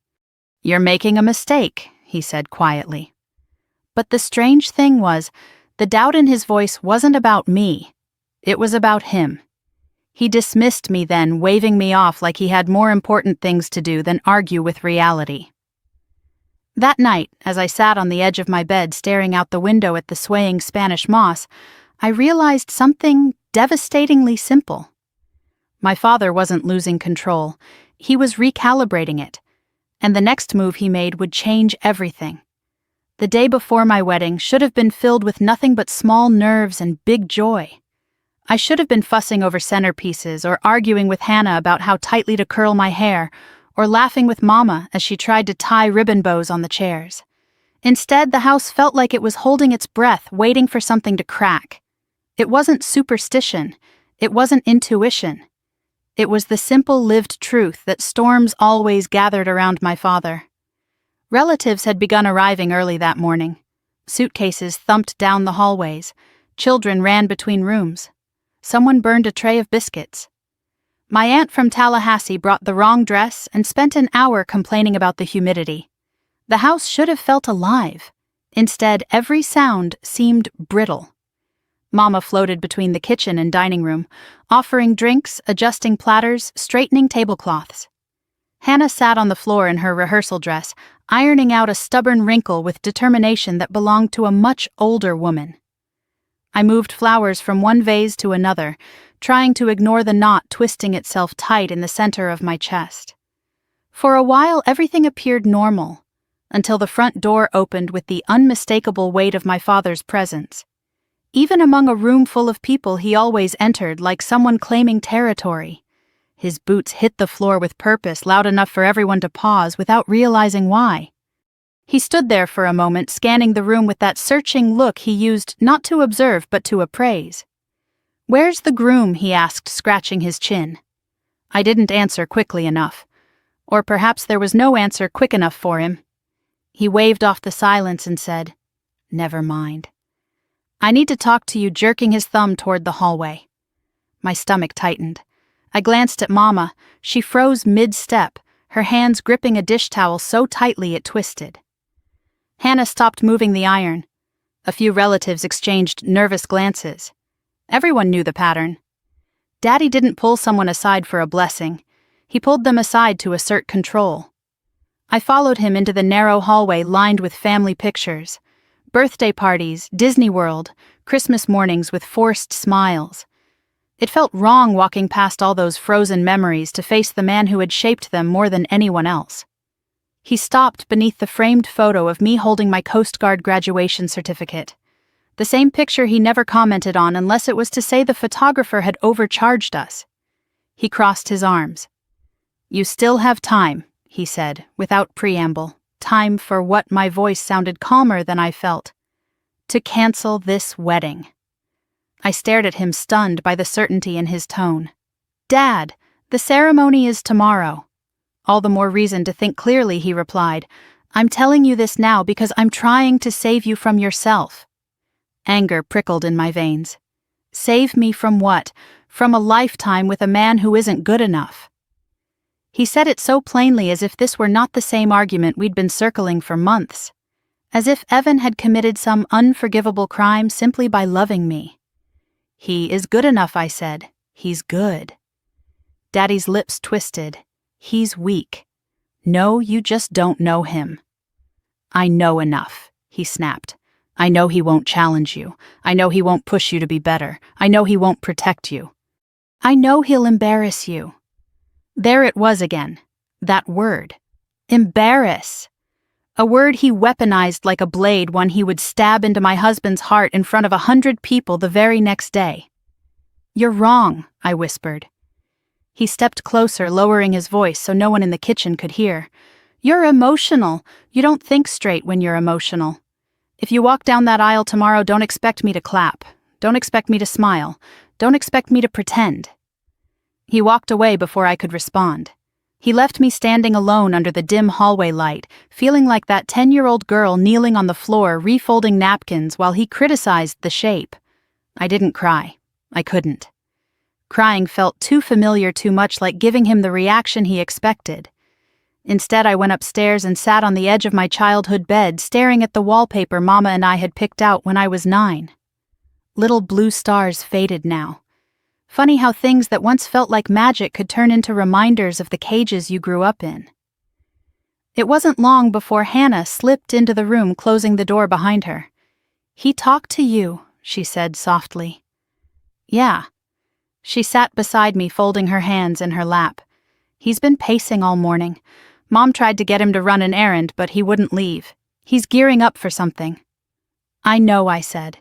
"You're making a mistake," he said quietly. But the strange thing was, the doubt in his voice wasn't about me. It was about him. He dismissed me then, waving me off like he had more important things to do than argue with reality. That night, as I sat on the edge of my bed staring out the window at the swaying Spanish moss, I realized something devastatingly simple. My father wasn't losing control. He was recalibrating it. And the next move he made would change everything. The day before my wedding should have been filled with nothing but small nerves and big joy. I should have been fussing over centerpieces or arguing with Hannah about how tightly to curl my hair, or laughing with Mama as she tried to tie ribbon bows on the chairs. Instead, the house felt like it was holding its breath, waiting for something to crack. It wasn't superstition. It wasn't intuition. It was the simple lived truth that storms always gathered around my father. Relatives had begun arriving early that morning. Suitcases thumped down the hallways. Children ran between rooms. Someone burned a tray of biscuits. My aunt from Tallahassee brought the wrong dress and spent an hour complaining about the humidity. The house should have felt alive. Instead, every sound seemed brittle. Mama floated between the kitchen and dining room, offering drinks, adjusting platters, straightening tablecloths. Hannah sat on the floor in her rehearsal dress, ironing out a stubborn wrinkle with determination that belonged to a much older woman. I moved flowers from one vase to another, trying to ignore the knot twisting itself tight in the center of my chest. For a while, everything appeared normal, until the front door opened with the unmistakable weight of my father's presence. Even among a room full of people, he always entered like someone claiming territory. His boots hit the floor with purpose, loud enough for everyone to pause without realizing why. He stood there for a moment, scanning the room with that searching look he used not to observe but to appraise. "Where's the groom?" he asked, scratching his chin. I didn't answer quickly enough. Or perhaps there was no answer quick enough for him. He waved off the silence and said, "Never mind." "I need to talk to you," jerking his thumb toward the hallway. My stomach tightened. I glanced at Mama. She froze mid-step, her hands gripping a dish towel so tightly it twisted. Hannah stopped moving the iron. A few relatives exchanged nervous glances. Everyone knew the pattern. Daddy didn't pull someone aside for a blessing. He pulled them aside to assert control. I followed him into the narrow hallway lined with family pictures. Birthday parties, Disney World, Christmas mornings with forced smiles. It felt wrong walking past all those frozen memories to face the man who had shaped them more than anyone else. He stopped beneath the framed photo of me holding my Coast Guard graduation certificate. The same picture he never commented on unless it was to say the photographer had overcharged us. He crossed his arms. "You still have time," he said, without preamble. Time for what my voice sounded calmer than I felt. To cancel this wedding. I stared at him, stunned by the certainty in his tone. "Dad, the ceremony is tomorrow." "All the more reason to think clearly," he replied. "I'm telling you this now because I'm trying to save you from yourself." Anger prickled in my veins. Save me from what? From a lifetime with a man who isn't good enough. He said it so plainly, as if this were not the same argument we'd been circling for months. As if Evan had committed some unforgivable crime simply by loving me. "He is good enough," I said. "He's good." Daddy's lips twisted. "He's weak. No, you just don't know him." "I know enough," he snapped. "I know he won't challenge you. I know he won't push you to be better. I know he won't protect you. I know he'll embarrass you." There it was again. That word. Embarrass. A word he weaponized like a blade, one he would stab into my husband's heart in front of 100 people the very next day. "You're wrong," I whispered. He stepped closer, lowering his voice so no one in the kitchen could hear. "You're emotional. You don't think straight when you're emotional. If you walk down that aisle tomorrow, don't expect me to clap. Don't expect me to smile. Don't expect me to pretend." He walked away before I could respond. He left me standing alone under the dim hallway light, feeling like that 10-year-old girl kneeling on the floor refolding napkins while he criticized the shape. I didn't cry. I couldn't. Crying felt too familiar, too much like giving him the reaction he expected. Instead, I went upstairs and sat on the edge of my childhood bed, staring at the wallpaper Mama and I had picked out when I was 9. Little blue stars faded now. Funny how things that once felt like magic could turn into reminders of the cages you grew up in. It wasn't long before Hannah slipped into the room, closing the door behind her. "He talked to you," she said softly. "Yeah." She sat beside me, folding her hands in her lap. "He's been pacing all morning. Mom tried to get him to run an errand, but he wouldn't leave. He's gearing up for something." "I know," I said.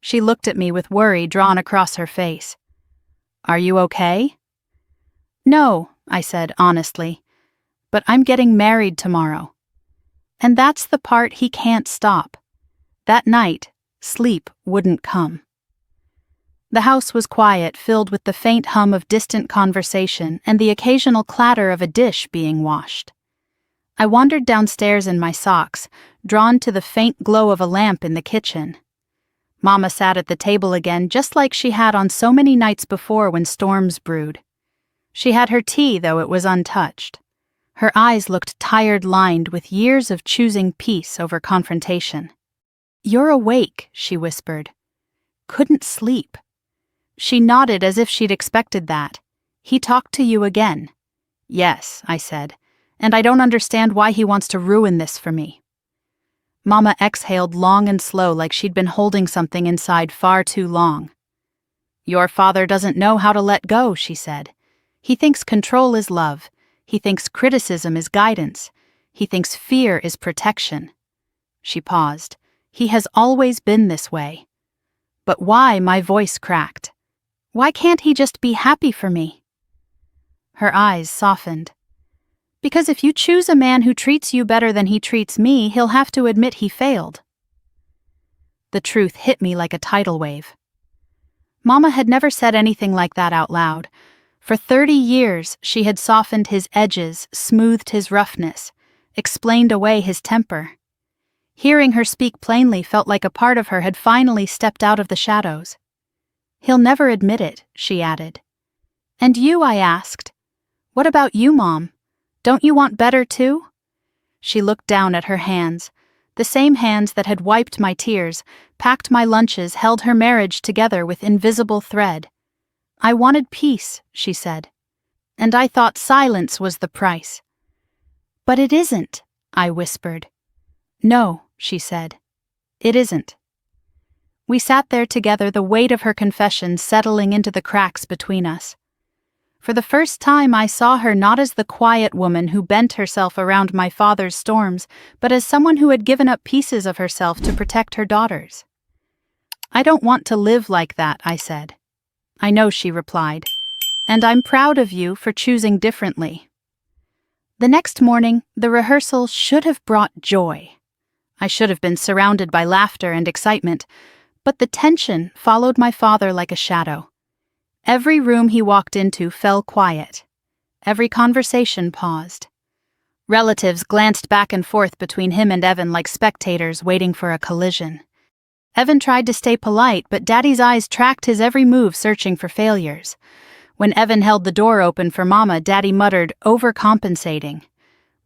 She looked at me with worry drawn across her face. "Are you okay?" "No," I said honestly. "But I'm getting married tomorrow." And that's the part he can't stop. That night, sleep wouldn't come. The house was quiet, filled with the faint hum of distant conversation and the occasional clatter of a dish being washed. I wandered downstairs in my socks, drawn to the faint glow of a lamp in the kitchen. Mama sat at the table again, just like she had on so many nights before when storms brewed. She had her tea, though it was untouched. Her eyes looked tired, lined with years of choosing peace over confrontation. "You're awake," she whispered. "Couldn't sleep." She nodded as if she'd expected that. "He talked to you again." "Yes," I said, "and I don't understand why he wants to ruin this for me." Mama exhaled long and slow, like she'd been holding something inside far too long. "Your father doesn't know how to let go," she said. "He thinks control is love. He thinks criticism is guidance. He thinks fear is protection." She paused. "He has always been this way." But why? My voice cracked. "Why can't he just be happy for me?" Her eyes softened. "Because if you choose a man who treats you better than he treats me, he'll have to admit he failed." The truth hit me like a tidal wave. Mama had never said anything like that out loud. For 30 years, she had softened his edges, smoothed his roughness, explained away his temper. Hearing her speak plainly felt like a part of her had finally stepped out of the shadows. "He'll never admit it," she added. "And you?" I asked. "What about you, Mom? Don't you want better too?" She looked down at her hands, the same hands that had wiped my tears, packed my lunches, held her marriage together with invisible thread. "I wanted peace," she said. "And I thought silence was the price." But it isn't, I whispered. No, she said. It isn't. We sat there together, the weight of her confession settling into the cracks between us. For the first time I saw her not as the quiet woman who bent herself around my father's storms, but as someone who had given up pieces of herself to protect her daughters. I don't want to live like that, I said. I know, she replied, and I'm proud of you for choosing differently. The next morning, the rehearsal should have brought joy. I should have been surrounded by laughter and excitement, but the tension followed my father like a shadow. Every room he walked into fell quiet. Every conversation paused. Relatives glanced back and forth between him and Evan like spectators waiting for a collision. Evan tried to stay polite, but Daddy's eyes tracked his every move, searching for failures. When Evan held the door open for Mama, Daddy muttered, overcompensating.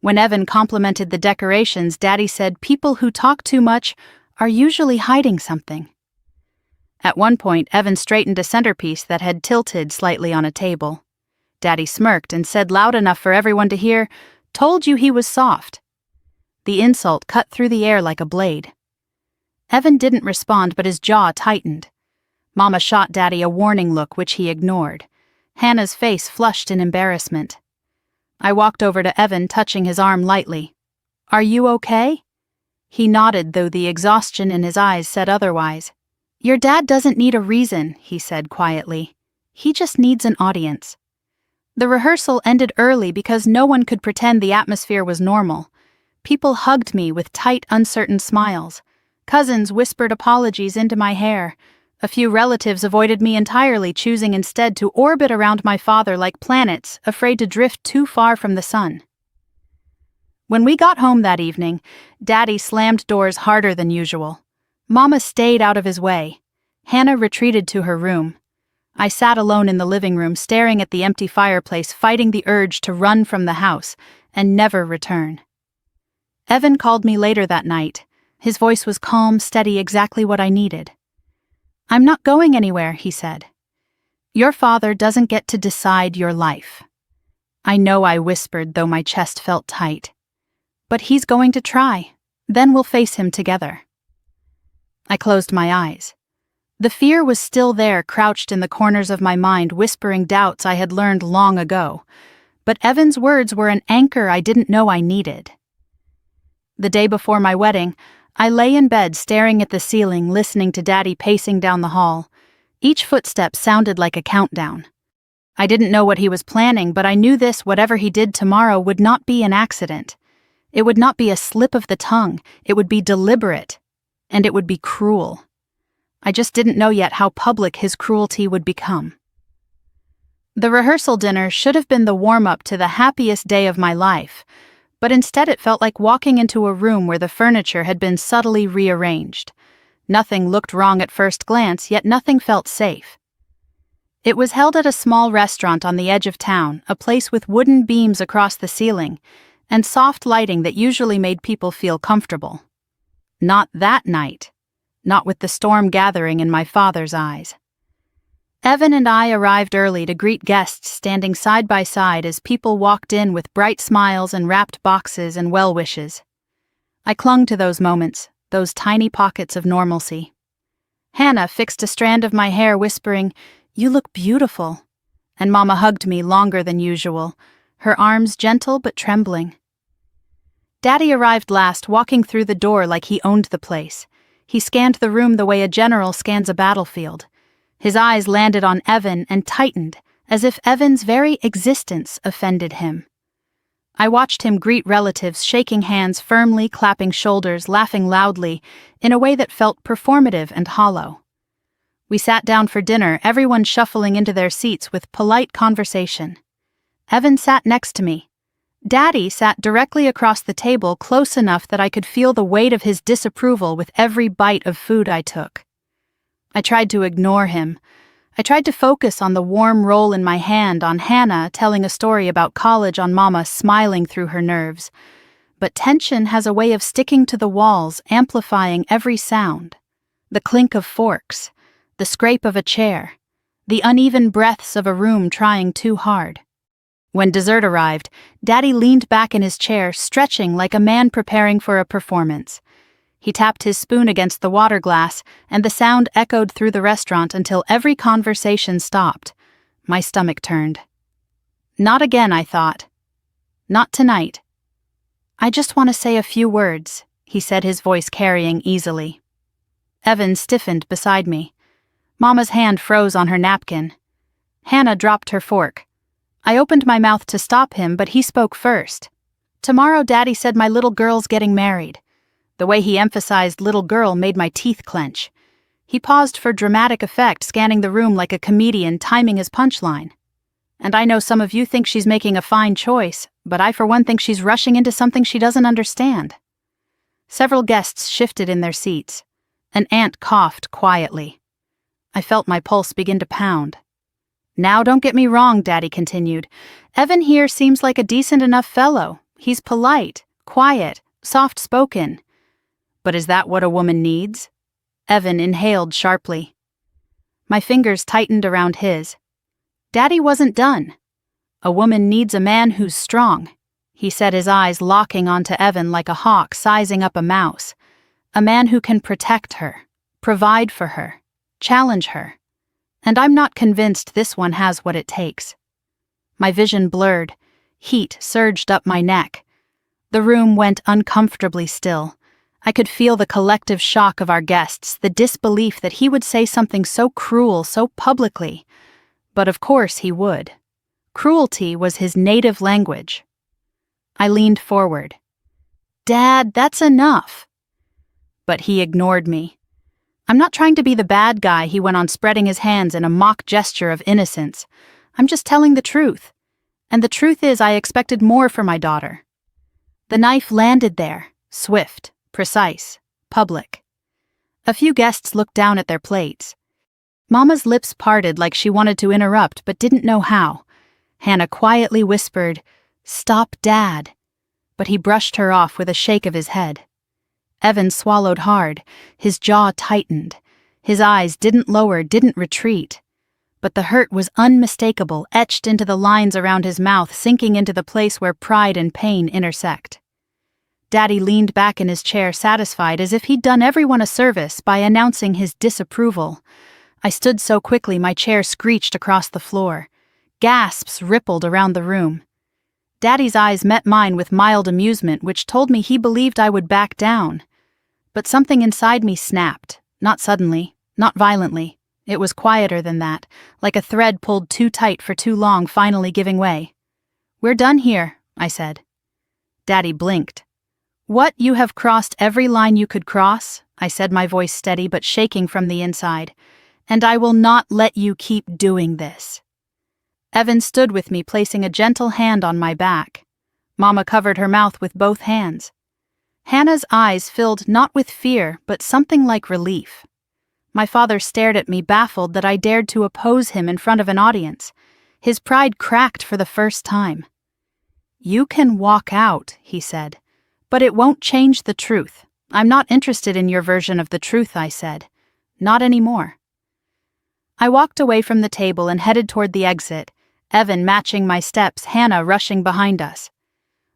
When Evan complimented the decorations, Daddy said, people who talk too much are usually hiding something. At one point, Evan straightened a centerpiece that had tilted slightly on a table. Daddy smirked and said loud enough for everyone to hear, "Told you he was soft." The insult cut through the air like a blade. Evan didn't respond, but his jaw tightened. Mama shot Daddy a warning look, which he ignored. Hannah's face flushed in embarrassment. I walked over to Evan, touching his arm lightly. "Are you okay?" He nodded, though the exhaustion in his eyes said otherwise. "Your dad doesn't need a reason," he said quietly. "He just needs an audience." The rehearsal ended early because no one could pretend the atmosphere was normal. People hugged me with tight, uncertain smiles. Cousins whispered apologies into my hair. A few relatives avoided me entirely, choosing instead to orbit around my father like planets, afraid to drift too far from the sun. When we got home that evening, Daddy slammed doors harder than usual. Mama stayed out of his way. Hannah retreated to her room. I sat alone in the living room, staring at the empty fireplace, fighting the urge to run from the house and never return. Evan called me later that night. His voice was calm, steady, exactly what I needed. "I'm not going anywhere," he said. "Your father doesn't get to decide your life." I know, I whispered, though my chest felt tight. "But he's going to try. Then we'll face him together." I closed my eyes. The fear was still there, crouched in the corners of my mind, whispering doubts I had learned long ago. But Evan's words were an anchor I didn't know I needed. The day before my wedding, I lay in bed staring at the ceiling, listening to Daddy pacing down the hall. Each footstep sounded like a countdown. I didn't know what he was planning, but I knew this, whatever he did tomorrow, would not be an accident. It would not be a slip of the tongue. It would be deliberate. And it would be cruel. I just didn't know yet how public his cruelty would become. The rehearsal dinner should have been the warm-up to the happiest day of my life, but instead it felt like walking into a room where the furniture had been subtly rearranged. Nothing looked wrong at first glance, yet nothing felt safe. It was held at a small restaurant on the edge of town, a place with wooden beams across the ceiling, and soft lighting that usually made people feel comfortable. Not that night. Not with the storm gathering in my father's eyes. Evan and I arrived early to greet guests, standing side by side as people walked in with bright smiles and wrapped boxes and well wishes. I clung to those moments, those tiny pockets of normalcy. Hannah fixed a strand of my hair, whispering, "You look beautiful," and Mama hugged me longer than usual, her arms gentle but trembling. Daddy arrived last, walking through the door like he owned the place. He scanned the room the way a general scans a battlefield. His eyes landed on Evan and tightened, as if Evan's very existence offended him. I watched him greet relatives, shaking hands firmly, clapping shoulders, laughing loudly, in a way that felt performative and hollow. We sat down for dinner, everyone shuffling into their seats with polite conversation. Evan sat next to me. Daddy sat directly across the table, close enough that I could feel the weight of his disapproval with every bite of food I took. I tried to ignore him. I tried to focus on the warm roll in my hand, on Hannah telling a story about college, on Mama smiling through her nerves. But tension has a way of sticking to the walls, amplifying every sound. The clink of forks, the scrape of a chair, the uneven breaths of a room trying too hard. When dessert arrived, Daddy leaned back in his chair, stretching like a man preparing for a performance. He tapped his spoon against the water glass, and the sound echoed through the restaurant until every conversation stopped. My stomach turned. Not again, I thought. Not tonight. I just want to say a few words, he said, his voice carrying easily. Evan stiffened beside me. Mama's hand froze on her napkin. Hannah dropped her fork. I opened my mouth to stop him, but he spoke first. Tomorrow, Daddy said my little girl's getting married. The way he emphasized little girl made my teeth clench. He paused for dramatic effect, scanning the room like a comedian timing his punchline. And I know some of you think she's making a fine choice, but I for one think she's rushing into something she doesn't understand. Several guests shifted in their seats. An aunt coughed quietly. I felt my pulse begin to pound. Now don't get me wrong, Daddy continued. Evan here seems like a decent enough fellow. He's polite, quiet, soft-spoken. But is that what a woman needs? Evan inhaled sharply. My fingers tightened around his. Daddy wasn't done. A woman needs a man who's strong, he said, his eyes locking onto Evan like a hawk sizing up a mouse. A man who can protect her, provide for her, challenge her. And I'm not convinced this one has what it takes. My vision blurred. Heat surged up my neck. The room went uncomfortably still. I could feel the collective shock of our guests, the disbelief that he would say something so cruel so publicly. But of course he would. Cruelty was his native language. I leaned forward. Dad, that's enough. But he ignored me. I'm not trying to be the bad guy, he went on, spreading his hands in a mock gesture of innocence. I'm just telling the truth. And the truth is I expected more for my daughter. The knife landed there, swift, precise, public. A few guests looked down at their plates. Mama's lips parted like she wanted to interrupt but didn't know how. Hannah quietly whispered, "Stop, Dad." But he brushed her off with a shake of his head. Evan swallowed hard. His jaw tightened. His eyes didn't lower, didn't retreat. But the hurt was unmistakable, etched into the lines around his mouth, sinking into the place where pride and pain intersect. Daddy leaned back in his chair, satisfied, as if he'd done everyone a service by announcing his disapproval. I stood so quickly my chair screeched across the floor. Gasps rippled around the room. Daddy's eyes met mine with mild amusement, which told me he believed I would back down. But something inside me snapped, not suddenly, not violently. It was quieter than that, like a thread pulled too tight for too long finally giving way. "We're done here," I said. Daddy blinked. "What, you have crossed every line you could cross?" I said, my voice steady but shaking from the inside. "And I will not let you keep doing this." Evan stood with me, placing a gentle hand on my back. Mama covered her mouth with both hands. Hannah's eyes filled not with fear, but something like relief. My father stared at me, baffled that I dared to oppose him in front of an audience. His pride cracked for the first time. "You can walk out," he said, "but it won't change the truth. I'm not interested in your version of the truth," I said. "Not anymore." I walked away from the table and headed toward the exit, Evan matching my steps, Hannah rushing behind us.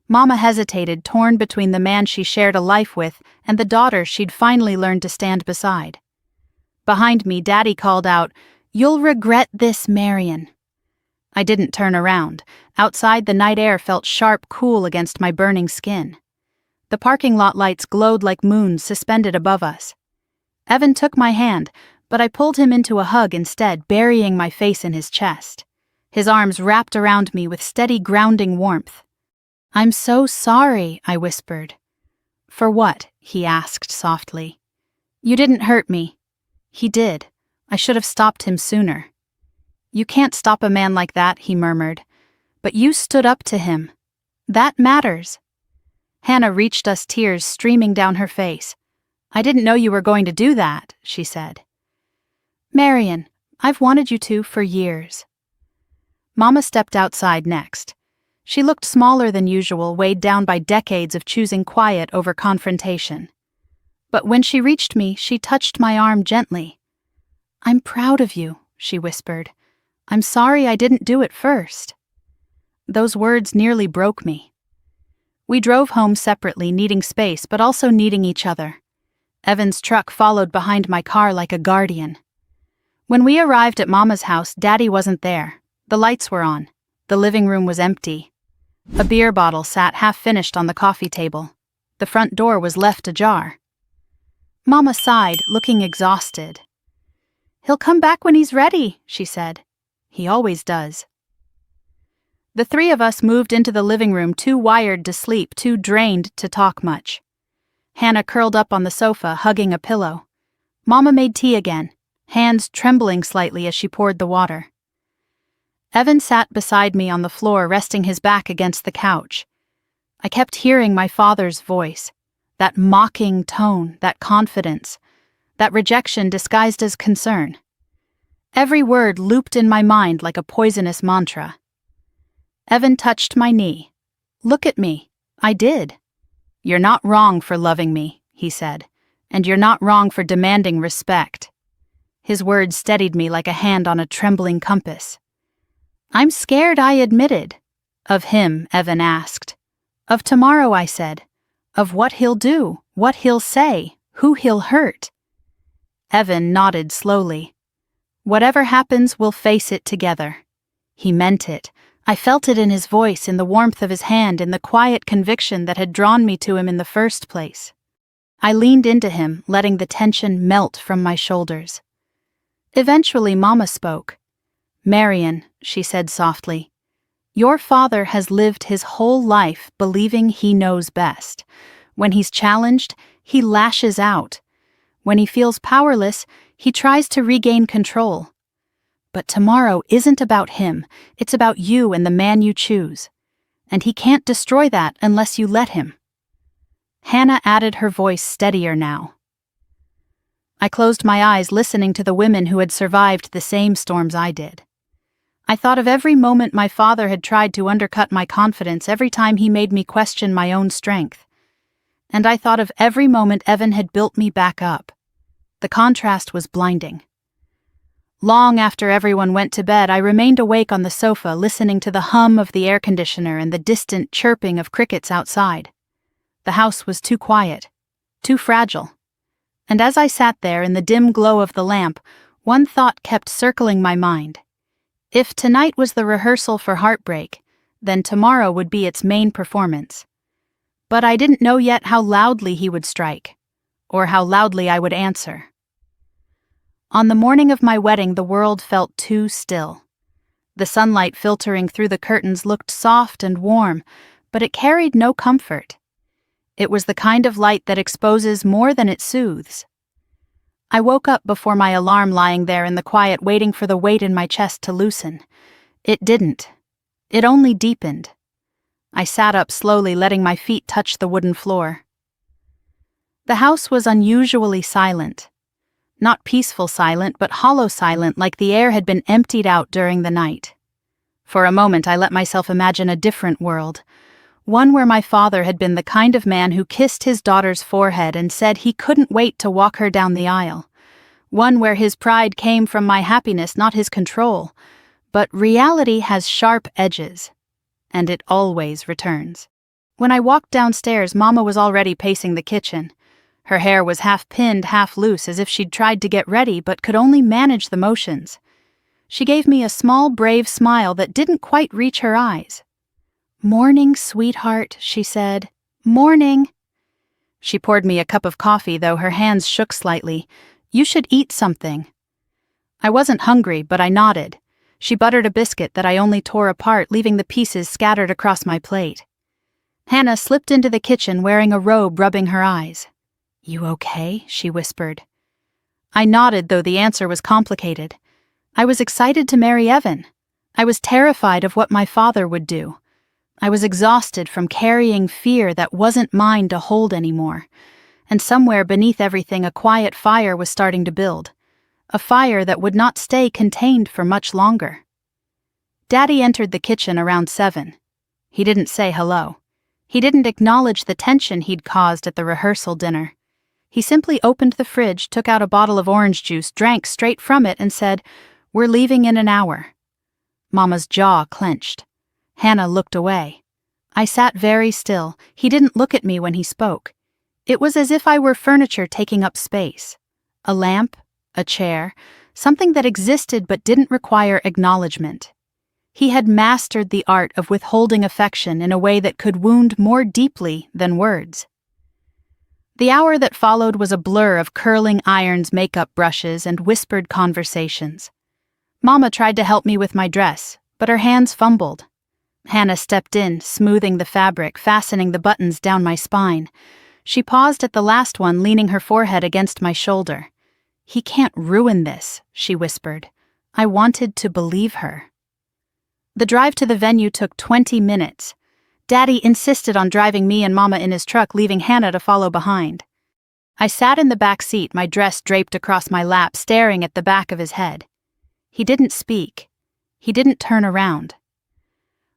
Mama hesitated, torn between the man she shared a life with and the daughter she'd finally learned to stand beside. Behind me, Daddy called out, "You'll regret this, Marion." I didn't turn around. Outside, the night air felt sharp, cool against my burning skin. The parking lot lights glowed like moons suspended above us. Evan took my hand, but I pulled him into a hug instead, burying my face in his chest. His arms wrapped around me with steady, grounding warmth. "I'm so sorry," I whispered. "For what?" he asked softly. "You didn't hurt me." He did. I should have stopped him sooner. "You can't stop a man like that," he murmured. "But you stood up to him. That matters." Hannah reached us, tears streaming down her face. "I didn't know you were going to do that," she said. "Marion, I've wanted you to for years." Mama stepped outside next. She looked smaller than usual, weighed down by decades of choosing quiet over confrontation. But when she reached me, she touched my arm gently. "I'm proud of you," she whispered. "I'm sorry I didn't do it first." Those words nearly broke me. We drove home separately, needing space but also needing each other. Evan's truck followed behind my car like a guardian. When we arrived at Mama's house, Daddy wasn't there. The lights were on. The living room was empty. A beer bottle sat half-finished on the coffee table. The front door was left ajar. Mama sighed, looking exhausted. "He'll come back when he's ready," she said. "He always does." The three of us moved into the living room, too wired to sleep, too drained to talk much. Hannah curled up on the sofa, hugging a pillow. Mama made tea again, hands trembling slightly as she poured the water. Evan sat beside me on the floor, resting his back against the couch. I kept hearing my father's voice, that mocking tone, that confidence, that rejection disguised as concern. Every word looped in my mind like a poisonous mantra. Evan touched my knee. "Look at me." I did. "You're not wrong for loving me," he said, "and you're not wrong for demanding respect." His words steadied me like a hand on a trembling compass. "I'm scared," I admitted. "Of him?" Evan asked. "Of tomorrow," I said. "Of what he'll do, what he'll say, who he'll hurt." Evan nodded slowly. "Whatever happens, we'll face it together." He meant it. I felt it in his voice, in the warmth of his hand, in the quiet conviction that had drawn me to him in the first place. I leaned into him, letting the tension melt from my shoulders. Eventually, Mama spoke. "Marion," she said softly, "your father has lived his whole life believing he knows best. When he's challenged, he lashes out. When he feels powerless, he tries to regain control. But tomorrow isn't about him, it's about you and the man you choose. And he can't destroy that unless you let him." Hannah added, her voice steadier now. I closed my eyes, listening to the women who had survived the same storms I did. I thought of every moment my father had tried to undercut my confidence, every time he made me question my own strength. And I thought of every moment Evan had built me back up. The contrast was blinding. Long after everyone went to bed, I remained awake on the sofa, listening to the hum of the air conditioner and the distant chirping of crickets outside. The house was too quiet, too fragile. And as I sat there in the dim glow of the lamp, one thought kept circling my mind. If tonight was the rehearsal for Heartbreak, then tomorrow would be its main performance. But I didn't know yet how loudly he would strike, or how loudly I would answer. On the morning of my wedding, the world felt too still. The sunlight filtering through the curtains looked soft and warm, but it carried no comfort. It was the kind of light that exposes more than it soothes. I woke up before my alarm, lying there in the quiet, waiting for the weight in my chest to loosen. It didn't. It only deepened. I sat up slowly, letting my feet touch the wooden floor. The house was unusually silent. Not peaceful silent, but hollow silent, like the air had been emptied out during the night. For a moment I let myself imagine a different world, one where my father had been the kind of man who kissed his daughter's forehead and said he couldn't wait to walk her down the aisle, one where his pride came from my happiness, not his control. But reality has sharp edges, and it always returns. When I walked downstairs, Mama was already pacing the kitchen. Her hair was half pinned, half loose, as if she'd tried to get ready but could only manage the motions. She gave me a small, brave smile that didn't quite reach her eyes. "Morning, sweetheart," she said. "Morning." She poured me a cup of coffee, though her hands shook slightly. "You should eat something." I wasn't hungry, but I nodded. She buttered a biscuit that I only tore apart, leaving the pieces scattered across my plate. Hannah slipped into the kitchen wearing a robe, rubbing her eyes. "You okay?" she whispered. I nodded, though the answer was complicated. I was excited to marry Evan. I was terrified of what my father would do. I was exhausted from carrying fear that wasn't mine to hold anymore. And somewhere beneath everything, a quiet fire was starting to build. A fire that would not stay contained for much longer. Daddy entered the kitchen around 7. He didn't say hello. He didn't acknowledge the tension he'd caused at the rehearsal dinner. He simply opened the fridge, took out a bottle of orange juice, drank straight from it, and said, "We're leaving in an hour." Mama's jaw clenched. Hannah looked away. I sat very still. He didn't look at me when he spoke. It was as if I were furniture taking up space. A lamp, a chair, something that existed but didn't require acknowledgement. He had mastered the art of withholding affection in a way that could wound more deeply than words. The hour that followed was a blur of curling irons, makeup brushes, and whispered conversations. Mama tried to help me with my dress, but her hands fumbled. Hannah stepped in, smoothing the fabric, fastening the buttons down my spine. She paused at the last one, leaning her forehead against my shoulder. "He can't ruin this," she whispered. I wanted to believe her. The drive to the venue took 20 minutes. Daddy insisted on driving me and Mama in his truck, leaving Hannah to follow behind. I sat in the back seat, my dress draped across my lap, staring at the back of his head. He didn't speak. He didn't turn around.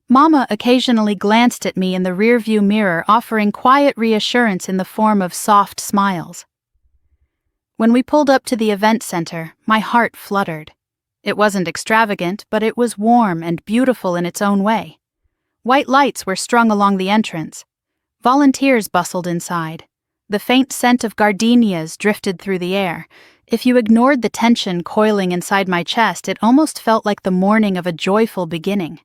Mama occasionally glanced at me in the rearview mirror, offering quiet reassurance in the form of soft smiles. When we pulled up to the event center, my heart fluttered. It wasn't extravagant, but it was warm and beautiful in its own way. White lights were strung along the entrance. Volunteers bustled inside. The faint scent of gardenias drifted through the air. If you ignored the tension coiling inside my chest, it almost felt like the morning of a joyful beginning.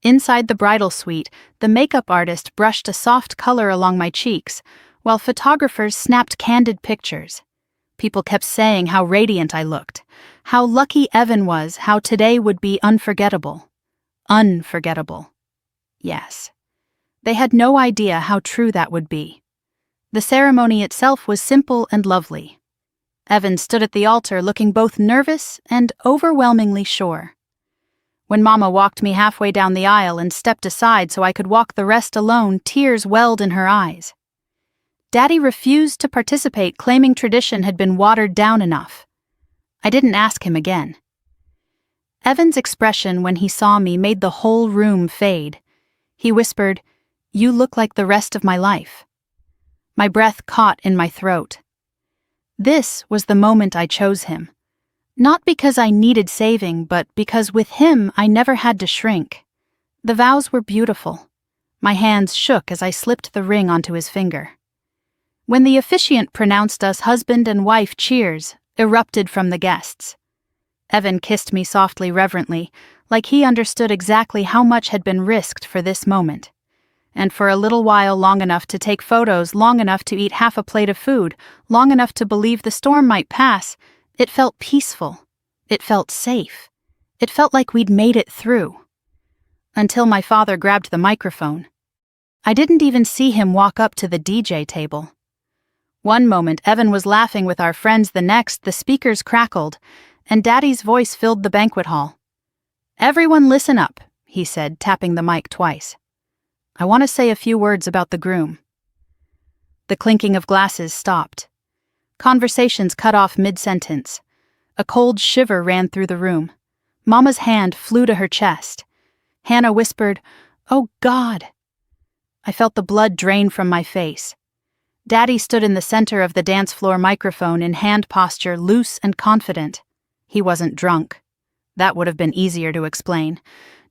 Inside the bridal suite, the makeup artist brushed a soft color along my cheeks, while photographers snapped candid pictures. People kept saying how radiant I looked, how lucky Evan was, how today would be unforgettable. Unforgettable. Yes. They had no idea how true that would be. The ceremony itself was simple and lovely. Evan stood at the altar looking both nervous and overwhelmingly sure. When Mama walked me halfway down the aisle and stepped aside so I could walk the rest alone, tears welled in her eyes. Daddy refused to participate, claiming tradition had been watered down enough. I didn't ask him again. Evan's expression when he saw me made the whole room fade. He whispered, "You look like the rest of my life." My breath caught in my throat. This was the moment I chose him. Not because I needed saving, but because with him I never had to shrink. The vows were beautiful. My hands shook as I slipped the ring onto his finger. When the officiant pronounced us husband and wife, cheers erupted from the guests. Evan kissed me softly, reverently, like he understood exactly how much had been risked for this moment. And for a little while, long enough to take photos, long enough to eat half a plate of food, long enough to believe the storm might pass, it felt peaceful. It felt safe. It felt like we'd made it through. Until my father grabbed the microphone. I didn't even see him walk up to the DJ table. One moment, Evan was laughing with our friends, the next, the speakers crackled, and Daddy's voice filled the banquet hall. "Everyone listen up," he said, tapping the mic twice. "I want to say a few words about the groom." The clinking of glasses stopped. Conversations cut off mid-sentence. A cold shiver ran through the room. Mama's hand flew to her chest. Hannah whispered, "Oh, God." I felt the blood drain from my face. Daddy stood in the center of the dance floor, microphone in hand posture, loose and confident. He wasn't drunk. That would have been easier to explain.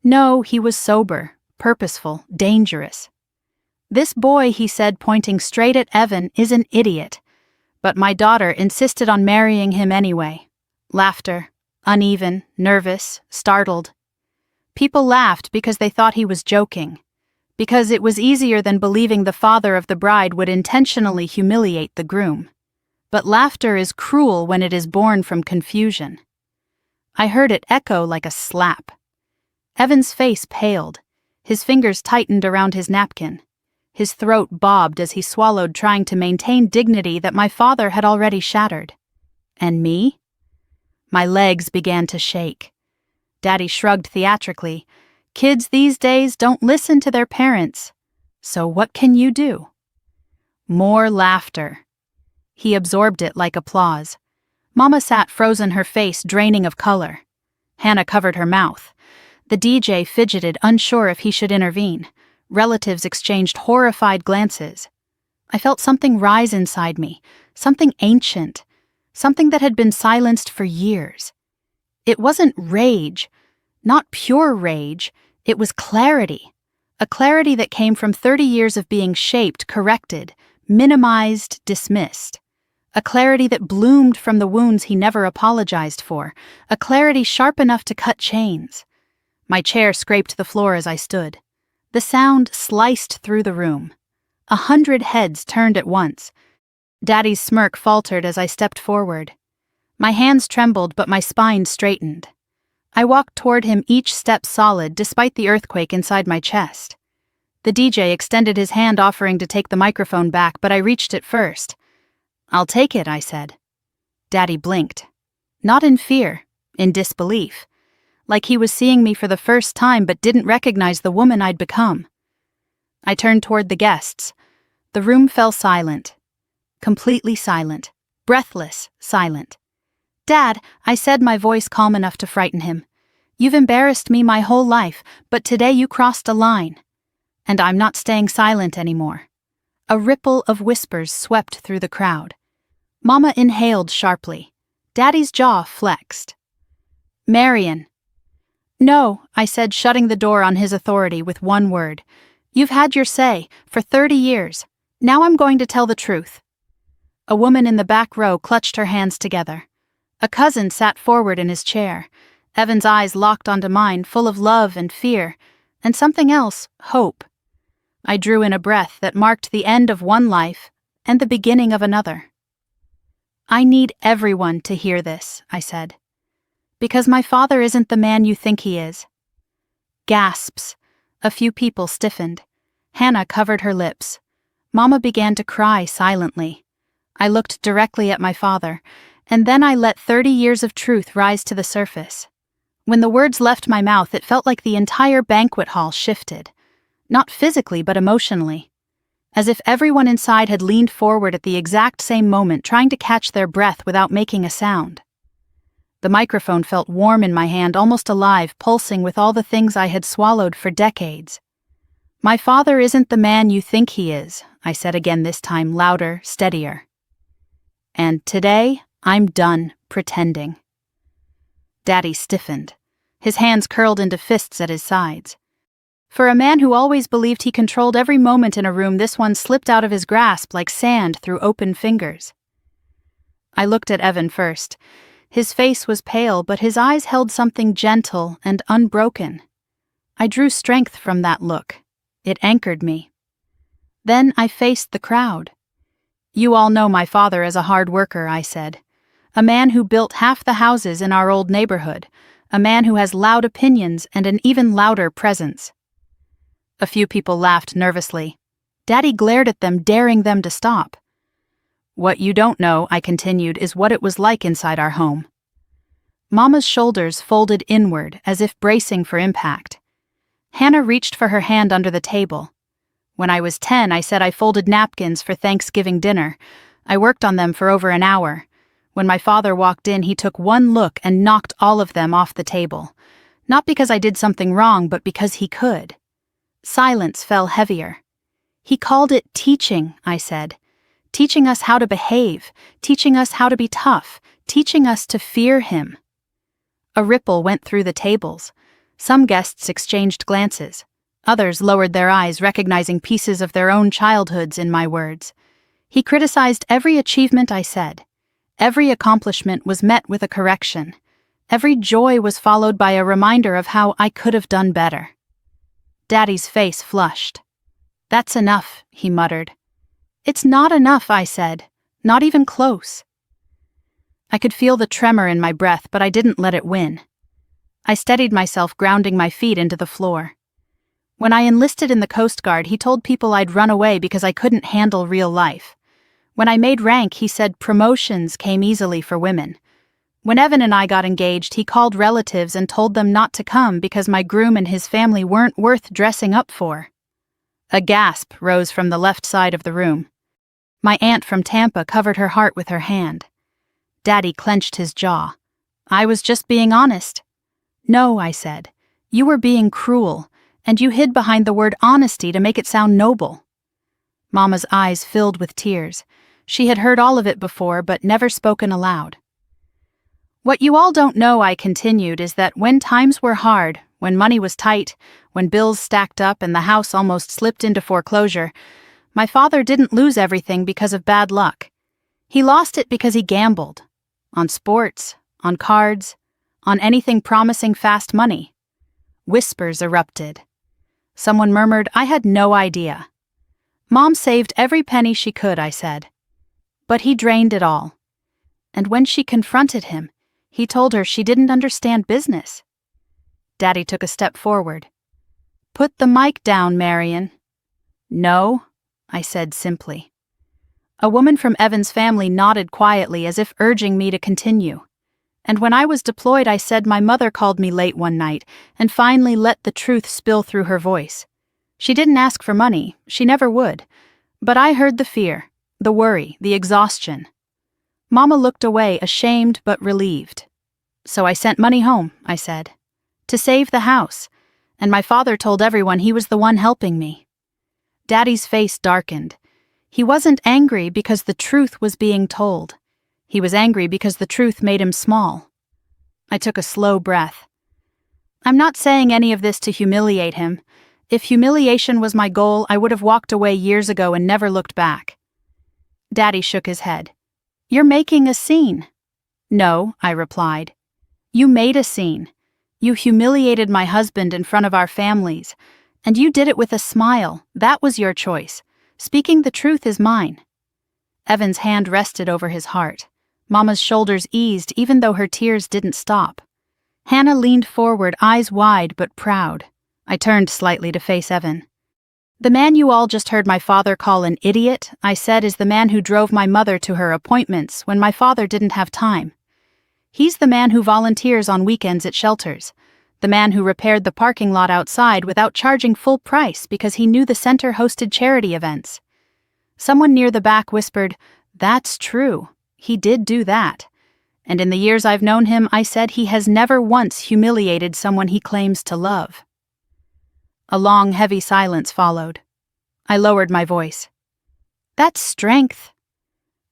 No, he was sober, purposeful, dangerous. "This boy," he said, pointing straight at Evan, "is an idiot. But my daughter insisted on marrying him anyway." Laughter, uneven, nervous, startled. People laughed because they thought he was joking, because it was easier than believing the father of the bride would intentionally humiliate the groom. But laughter is cruel when it is born from confusion. I heard it echo like a slap. Evan's face paled. His fingers tightened around his napkin. His throat bobbed as he swallowed, trying to maintain dignity that my father had already shattered. And me? My legs began to shake. Daddy shrugged theatrically. "Kids these days don't listen to their parents. So what can you do?" More laughter. He absorbed it like applause. Mama sat frozen, her face draining of color. Hannah covered her mouth. The DJ fidgeted, unsure if he should intervene. Relatives exchanged horrified glances. I felt something rise inside me, something ancient, something that had been silenced for years. It wasn't rage, not pure rage. It was clarity. A clarity that came from 30 years of being shaped, corrected, minimized, dismissed. A clarity that bloomed from the wounds he never apologized for. A clarity sharp enough to cut chains. My chair scraped the floor as I stood. The sound sliced through the room. 100 heads turned at once. Daddy's smirk faltered as I stepped forward. My hands trembled, but my spine straightened. I walked toward him, each step solid despite the earthquake inside my chest. The DJ extended his hand, offering to take the microphone back, but I reached it first. "I'll take it," I said. Daddy blinked. Not in fear, in disbelief. Like he was seeing me for the first time but didn't recognize the woman I'd become. I turned toward the guests. The room fell silent. Completely silent. Breathless silent. "Dad," I said, my voice calm enough to frighten him. "You've embarrassed me my whole life, but today you crossed a line. And I'm not staying silent anymore." A ripple of whispers swept through the crowd. Mama inhaled sharply. Daddy's jaw flexed. "Marion." "No," I said, shutting the door on his authority with one word. "You've had your say, for 30 years. Now I'm going to tell the truth." A woman in the back row clutched her hands together. A cousin sat forward in his chair. Evan's eyes locked onto mine, full of love and fear, and something else, hope. I drew in a breath that marked the end of one life and the beginning of another. "I need everyone to hear this," I said. "Because my father isn't the man you think he is." Gasps. A few people stiffened. Hannah covered her lips. Mama began to cry silently. I looked directly at my father, and then I let 30 years of truth rise to the surface. When the words left my mouth, it felt like the entire banquet hall shifted. Not physically, but emotionally. As if everyone inside had leaned forward at the exact same moment, trying to catch their breath without making a sound. The microphone felt warm in my hand, almost alive, pulsing with all the things I had swallowed for decades. "My father isn't the man you think he is," I said again, this time louder, steadier. "And today, I'm done pretending." Daddy stiffened. His hands curled into fists at his sides. For a man who always believed he controlled every moment in a room, this one slipped out of his grasp like sand through open fingers. I looked at Evan first. His face was pale, but his eyes held something gentle and unbroken. I drew strength from that look. It anchored me. Then I faced the crowd. "You all know my father as a hard worker," I said. "A man who built half the houses in our old neighborhood. A man who has loud opinions and an even louder presence." A few people laughed nervously. Daddy glared at them, daring them to stop. "What you don't know," I continued, "is what it was like inside our home." Mama's shoulders folded inward, as if bracing for impact. Hannah reached for her hand under the table. "When I was 10, I said I folded napkins for Thanksgiving dinner. I worked on them for over an hour. When my father walked in, he took one look and knocked all of them off the table. Not because I did something wrong, but because he could." Silence fell heavier. "He called it teaching," I said. "Teaching us how to behave, teaching us how to be tough, teaching us to fear him." A ripple went through the tables. Some guests exchanged glances. Others lowered their eyes, recognizing pieces of their own childhoods in my words. He criticized every achievement I said. Every accomplishment was met with a correction. Every joy was followed by a reminder of how I could have done better. Daddy's face flushed. "That's enough," he muttered. "It's not enough," I said. "Not even close." I could feel the tremor in my breath, but I didn't let it win. I steadied myself, grounding my feet into the floor. When I enlisted in the Coast Guard, he told people I'd run away because I couldn't handle real life. When I made rank, he said promotions came easily for women. When Evan and I got engaged, he called relatives and told them not to come because my groom and his family weren't worth dressing up for. A gasp rose from the left side of the room. My aunt from Tampa covered her heart with her hand. Daddy clenched his jaw. "I was just being honest." "No," I said. "You were being cruel, and you hid behind the word honesty to make it sound noble." Mama's eyes filled with tears. She had heard all of it before, but never spoken aloud. "What you all don't know," I continued, "is that when times were hard, When money was tight, when bills stacked up and the house almost slipped into foreclosure, my father didn't lose everything because of bad luck. He lost it because he gambled. On sports, on cards, on anything promising fast money. Whispers erupted. Someone murmured, "I had no idea." Mom saved every penny she could, I said. But he drained it all. And when she confronted him, he told her she didn't understand business. Daddy took a step forward. "Put the mic down, Marion." "No," I said simply. A woman from Evan's family nodded quietly as if urging me to continue. And when I was deployed, I said my mother called me late one night and finally let the truth spill through her voice. She didn't ask for money, she never would. But I heard the fear, the worry, the exhaustion. Mama looked away, ashamed but relieved. "So I sent money home," I said, "to save the house, and my father told everyone he was the one helping me." Daddy's face darkened. He wasn't angry because the truth was being told. He was angry because the truth made him small. I took a slow breath. I'm not saying any of this to humiliate him. If humiliation was my goal, I would have walked away years ago and never looked back. Daddy shook his head. "You're making a scene." "No," I replied. "You made a scene. You humiliated my husband in front of our families. And you did it with a smile. That was your choice. Speaking the truth is mine." Evan's hand rested over his heart. Mama's shoulders eased even though her tears didn't stop. Hannah leaned forward, eyes wide but proud. I turned slightly to face Evan. "The man you all just heard my father call an idiot," I said, "is the man who drove my mother to her appointments when my father didn't have time. He's the man who volunteers on weekends at shelters. The man who repaired the parking lot outside without charging full price because he knew the center hosted charity events." Someone near the back whispered, "That's true. He did do that." And in the years I've known him, I said he has never once humiliated someone he claims to love. A long, heavy silence followed. I lowered my voice. "That's strength.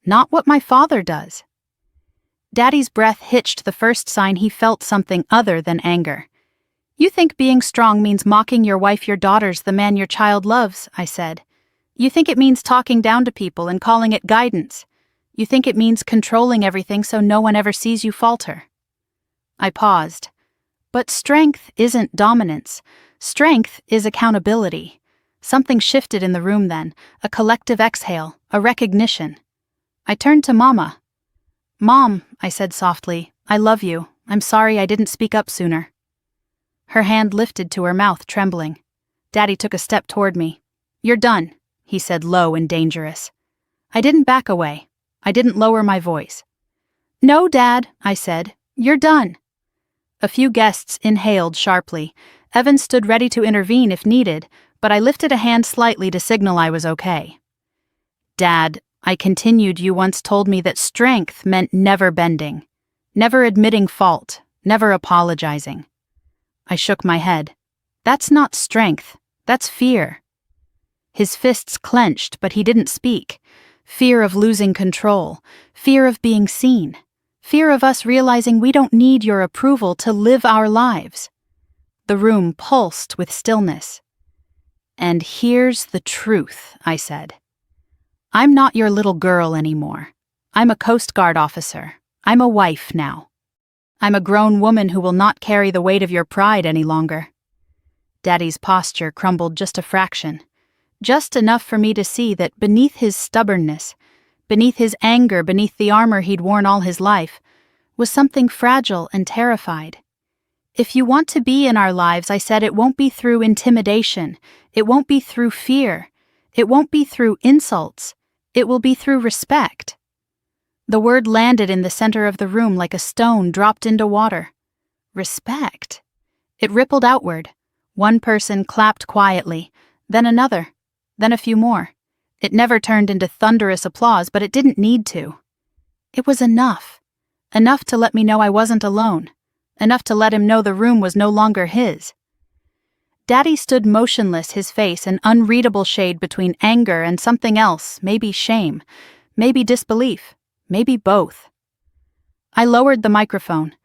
Not what my father does." Daddy's breath hitched the first sign he felt something other than anger. "You think being strong means mocking your wife, your daughters, the man your child loves," I said. "You think it means talking down to people and calling it guidance. You think it means controlling everything so no one ever sees you falter." I paused. But strength isn't dominance. Strength is accountability. Something shifted in the room then, a collective exhale, a recognition. I turned to Mama. "Mom," I said softly, "I love you. I'm sorry I didn't speak up sooner." Her hand lifted to her mouth, trembling. Daddy took a step toward me. "You're done," he said, low and dangerous. I didn't back away. I didn't lower my voice. "No, Dad," I said. "You're done." A few guests inhaled sharply. Evan stood ready to intervene if needed, but I lifted a hand slightly to signal I was okay. "Dad," I continued, "you once told me that strength meant never bending, never admitting fault, never apologizing." I shook my head. "That's not strength. That's fear." His fists clenched, but he didn't speak. Fear of losing control, fear of being seen, fear of us realizing we don't need your approval to live our lives. The room pulsed with stillness. "And here's the truth," I said. "I'm not your little girl anymore. I'm a Coast Guard officer. I'm a wife now. I'm a grown woman who will not carry the weight of your pride any longer." Daddy's posture crumbled just a fraction. Just enough for me to see that beneath his stubbornness, beneath his anger, beneath the armor he'd worn all his life, was something fragile and terrified. "If you want to be in our lives," I said, "it won't be through intimidation. It won't be through fear. It won't be through insults. It will be through respect." The word landed in the center of the room like a stone dropped into water. Respect. It rippled outward. One person clapped quietly, then another. Then a few more. It never turned into thunderous applause, but it didn't need to. It was enough. Enough to let me know I wasn't alone. Enough to let him know the room was no longer his. Daddy stood motionless, his face an unreadable shade between anger and something else, maybe shame, maybe disbelief, maybe both. I lowered the microphone.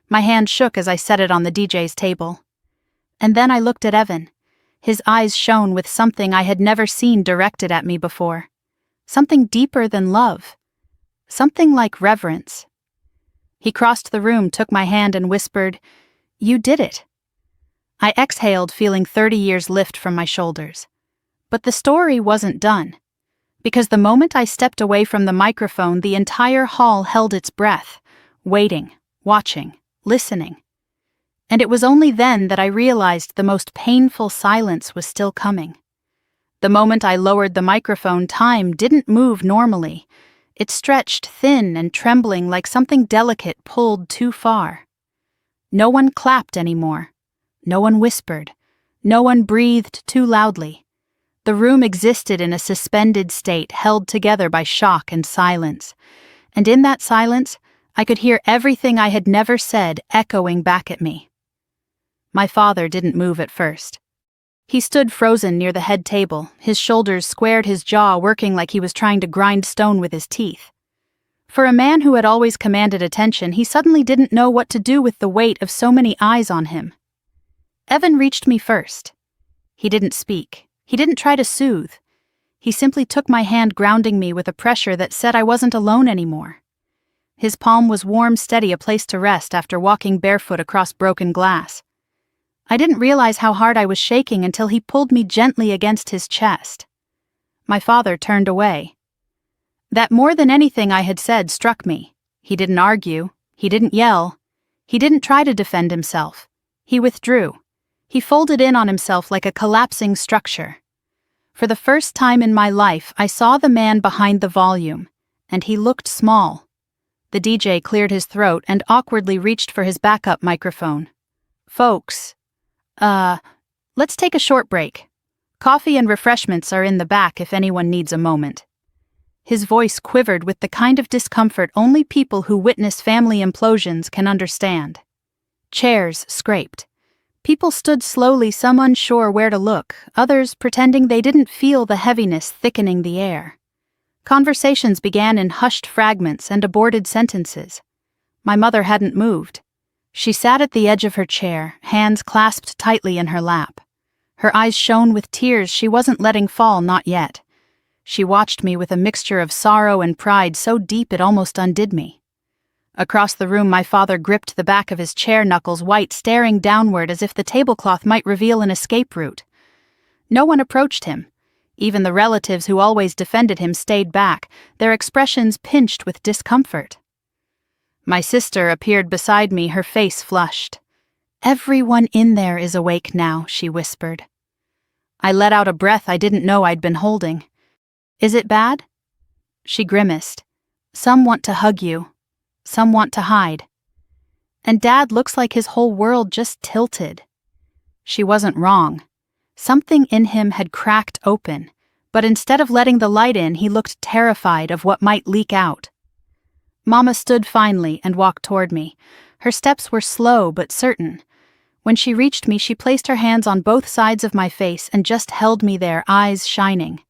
My hand shook as I set it on the DJ's table. And then I looked at Evan. His eyes shone with something I had never seen directed at me before. Something deeper than love. Something like reverence. He crossed the room, took my hand, and whispered, "You did it." I exhaled, feeling 30 years lift from my shoulders. But the story wasn't done. Because the moment I stepped away from the microphone, the entire hall held its breath, waiting, watching, listening. And it was only then that I realized the most painful silence was still coming. The moment I lowered the microphone, time didn't move normally. It stretched thin and trembling like something delicate pulled too far. No one clapped anymore. No one whispered. No one breathed too loudly. The room existed in a suspended state, held together by shock and silence. And in that silence, I could hear everything I had never said echoing back at me. My father didn't move at first. He stood frozen near the head table, his shoulders squared, his jaw working like he was trying to grind stone with his teeth. For a man who had always commanded attention, he suddenly didn't know what to do with the weight of so many eyes on him. Evan reached me first. He didn't speak. He didn't try to soothe. He simply took my hand, grounding me with a pressure that said I wasn't alone anymore. His palm was warm, steady, a place to rest after walking barefoot across broken glass. I didn't realize how hard I was shaking until he pulled me gently against his chest. My father turned away. That more than anything I had said struck me. He didn't argue. He didn't yell. He didn't try to defend himself. He withdrew. He folded in on himself like a collapsing structure. For the first time in my life, I saw the man behind the volume, and he looked small. The DJ cleared his throat and awkwardly reached for his backup microphone. "Folks, let's take a short break. Coffee and refreshments are in the back if anyone needs a moment." His voice quivered with the kind of discomfort only people who witness family implosions can understand. Chairs scraped. People stood slowly, some unsure where to look, others pretending they didn't feel the heaviness thickening the air. Conversations began in hushed fragments and aborted sentences. My mother hadn't moved. She sat at the edge of her chair, hands clasped tightly in her lap. Her eyes shone with tears she wasn't letting fall, not yet. She watched me with a mixture of sorrow and pride so deep it almost undid me. Across the room, my father gripped the back of his chair, knuckles white, staring downward as if the tablecloth might reveal an escape route. No one approached him. Even the relatives who always defended him stayed back, their expressions pinched with discomfort. My sister appeared beside me, her face flushed. "Everyone in there is awake now," she whispered. I let out a breath I didn't know I'd been holding. "Is it bad?" She grimaced. "Some want to hug you. Some want to hide. And Dad looks like his whole world just tilted." She wasn't wrong. Something in him had cracked open, but instead of letting the light in, he looked terrified of what might leak out. Mama stood finally and walked toward me. Her steps were slow but certain. When she reached me, she placed her hands on both sides of my face and just held me there, eyes shining.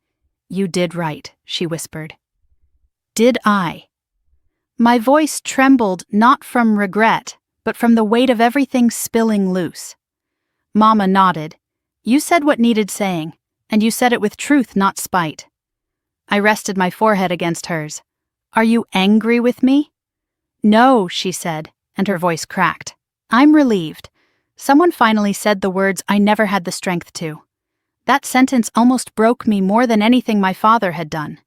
"You did right," she whispered. Did I? My voice trembled not from regret, but from the weight of everything spilling loose. Mama nodded. "You said what needed saying, and you said it with truth, not spite." I rested my forehead against hers. "Are you angry with me?" "No," she said, and her voice cracked. "I'm relieved. Someone finally said the words I never had the strength to. That sentence almost broke me more than anything my father had done."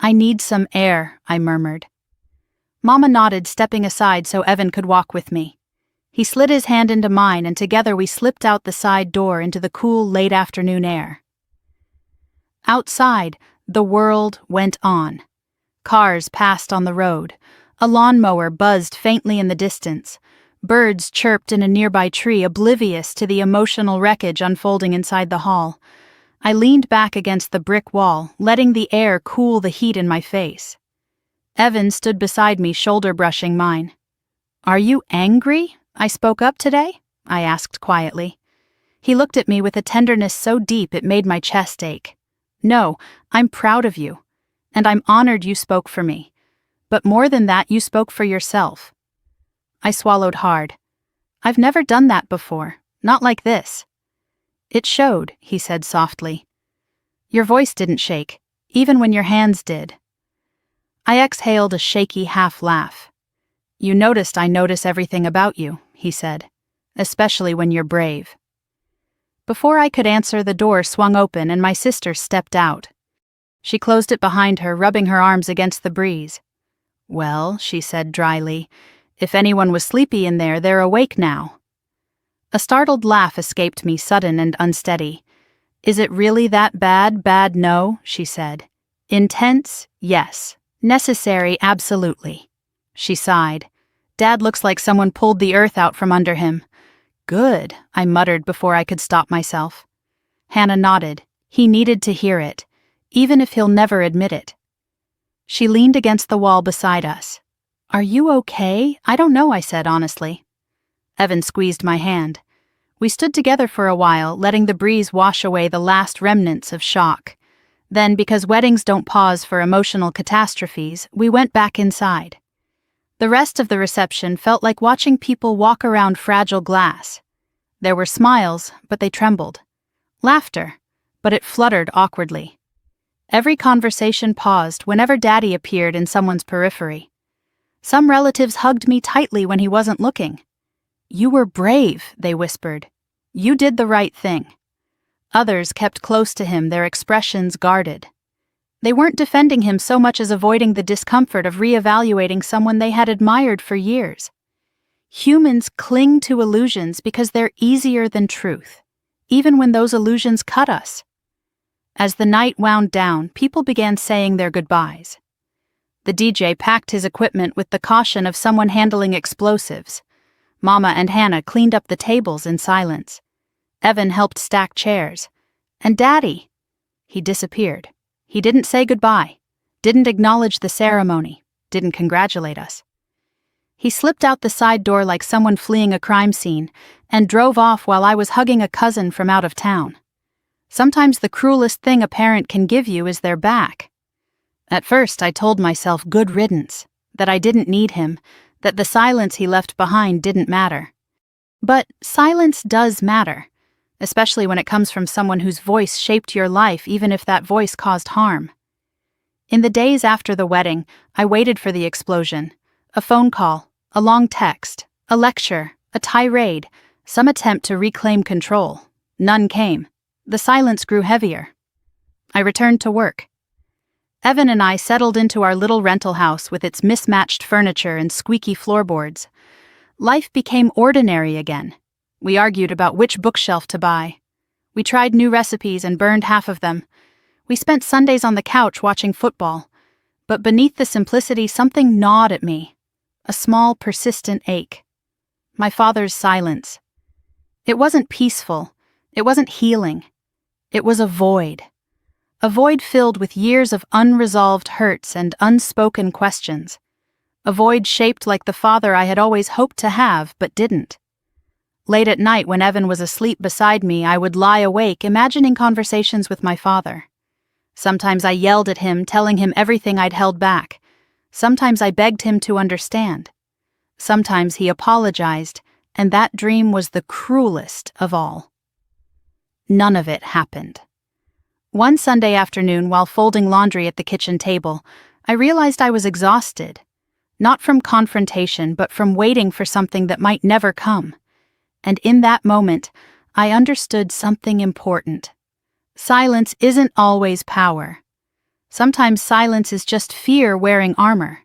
"I need some air," I murmured. Mama nodded, stepping aside so Evan could walk with me. He slid his hand into mine, and together we slipped out the side door into the cool, late afternoon air. Outside, the world went on. Cars passed on the road. A lawnmower buzzed faintly in the distance. Birds chirped in a nearby tree, oblivious to the emotional wreckage unfolding inside the hall. I leaned back against the brick wall, letting the air cool the heat in my face. Evan stood beside me, shoulder brushing mine. "Are you angry I spoke up today?" I asked quietly. He looked at me with a tenderness so deep it made my chest ache. "No, I'm proud of you, and I'm honored you spoke for me. But more than that, you spoke for yourself." I swallowed hard. I've never done that before, Not like this." "It showed," he said softly. "Your voice didn't shake, even when your hands did." I exhaled a shaky half-laugh. "You noticed I notice everything about you," he said, "especially when you're brave." Before I could answer, the door swung open and my sister stepped out. She closed it behind her, rubbing her arms against the breeze. "Well," she said dryly, "if anyone was sleepy in there, they're awake now." A startled laugh escaped me, sudden and unsteady. "Is it really that bad? Bad, no," she said. "Intense, yes. Necessary, absolutely." She sighed. "Dad looks like someone pulled the earth out from under him." "Good," I muttered before I could stop myself. Hannah nodded. He needed to hear it, even if he'll never admit it. She leaned against the wall beside us. "Are you okay?" "I don't know," I said honestly. Evan squeezed my hand. We stood together for a while, letting the breeze wash away the last remnants of shock. Then, because weddings don't pause for emotional catastrophes, we went back inside. The rest of the reception felt like watching people walk around fragile glass. There were smiles, but they trembled. Laughter, but it fluttered awkwardly. Every conversation paused whenever Daddy appeared in someone's periphery. Some relatives hugged me tightly when he wasn't looking. "You were brave," they whispered. "You did the right thing." Others kept close to him, their expressions guarded. They weren't defending him so much as avoiding the discomfort of reevaluating someone they had admired for years. Humans cling to illusions because they're easier than truth, even when those illusions cut us. As the night wound down, people began saying their goodbyes. The DJ packed his equipment with the caution of someone handling explosives. Mama and Hannah cleaned up the tables in silence. Evan helped stack chairs. And Daddy, he disappeared. He didn't say goodbye, didn't acknowledge the ceremony, didn't congratulate us. He slipped out the side door like someone fleeing a crime scene and drove off while I was hugging a cousin from out of town. Sometimes the cruelest thing a parent can give you is their back. At first, I told myself good riddance, that I didn't need him, that the silence he left behind didn't matter. But silence does matter, especially when it comes from someone whose voice shaped your life even if that voice caused harm. In the days after the wedding, I waited for the explosion. A phone call, a long text, a lecture, a tirade, some attempt to reclaim control. None came. The silence grew heavier. I returned to work. Evan and I settled into our little rental house with its mismatched furniture and squeaky floorboards. Life became ordinary again. We argued about which bookshelf to buy. We tried new recipes and burned half of them. We spent Sundays on the couch watching football. But beneath the simplicity, something gnawed at me. A small, persistent ache. My father's silence. It wasn't peaceful. It wasn't healing. It was a void. A void filled with years of unresolved hurts and unspoken questions. A void shaped like the father I had always hoped to have, but didn't. Late at night, when Evan was asleep beside me, I would lie awake, imagining conversations with my father. Sometimes I yelled at him, telling him everything I'd held back. Sometimes I begged him to understand. Sometimes he apologized, and that dream was the cruelest of all. None of it happened. One Sunday afternoon, while folding laundry at the kitchen table, I realized I was exhausted. Not from confrontation, but from waiting for something that might never come. And in that moment, I understood something important. Silence isn't always power. Sometimes silence is just fear wearing armor.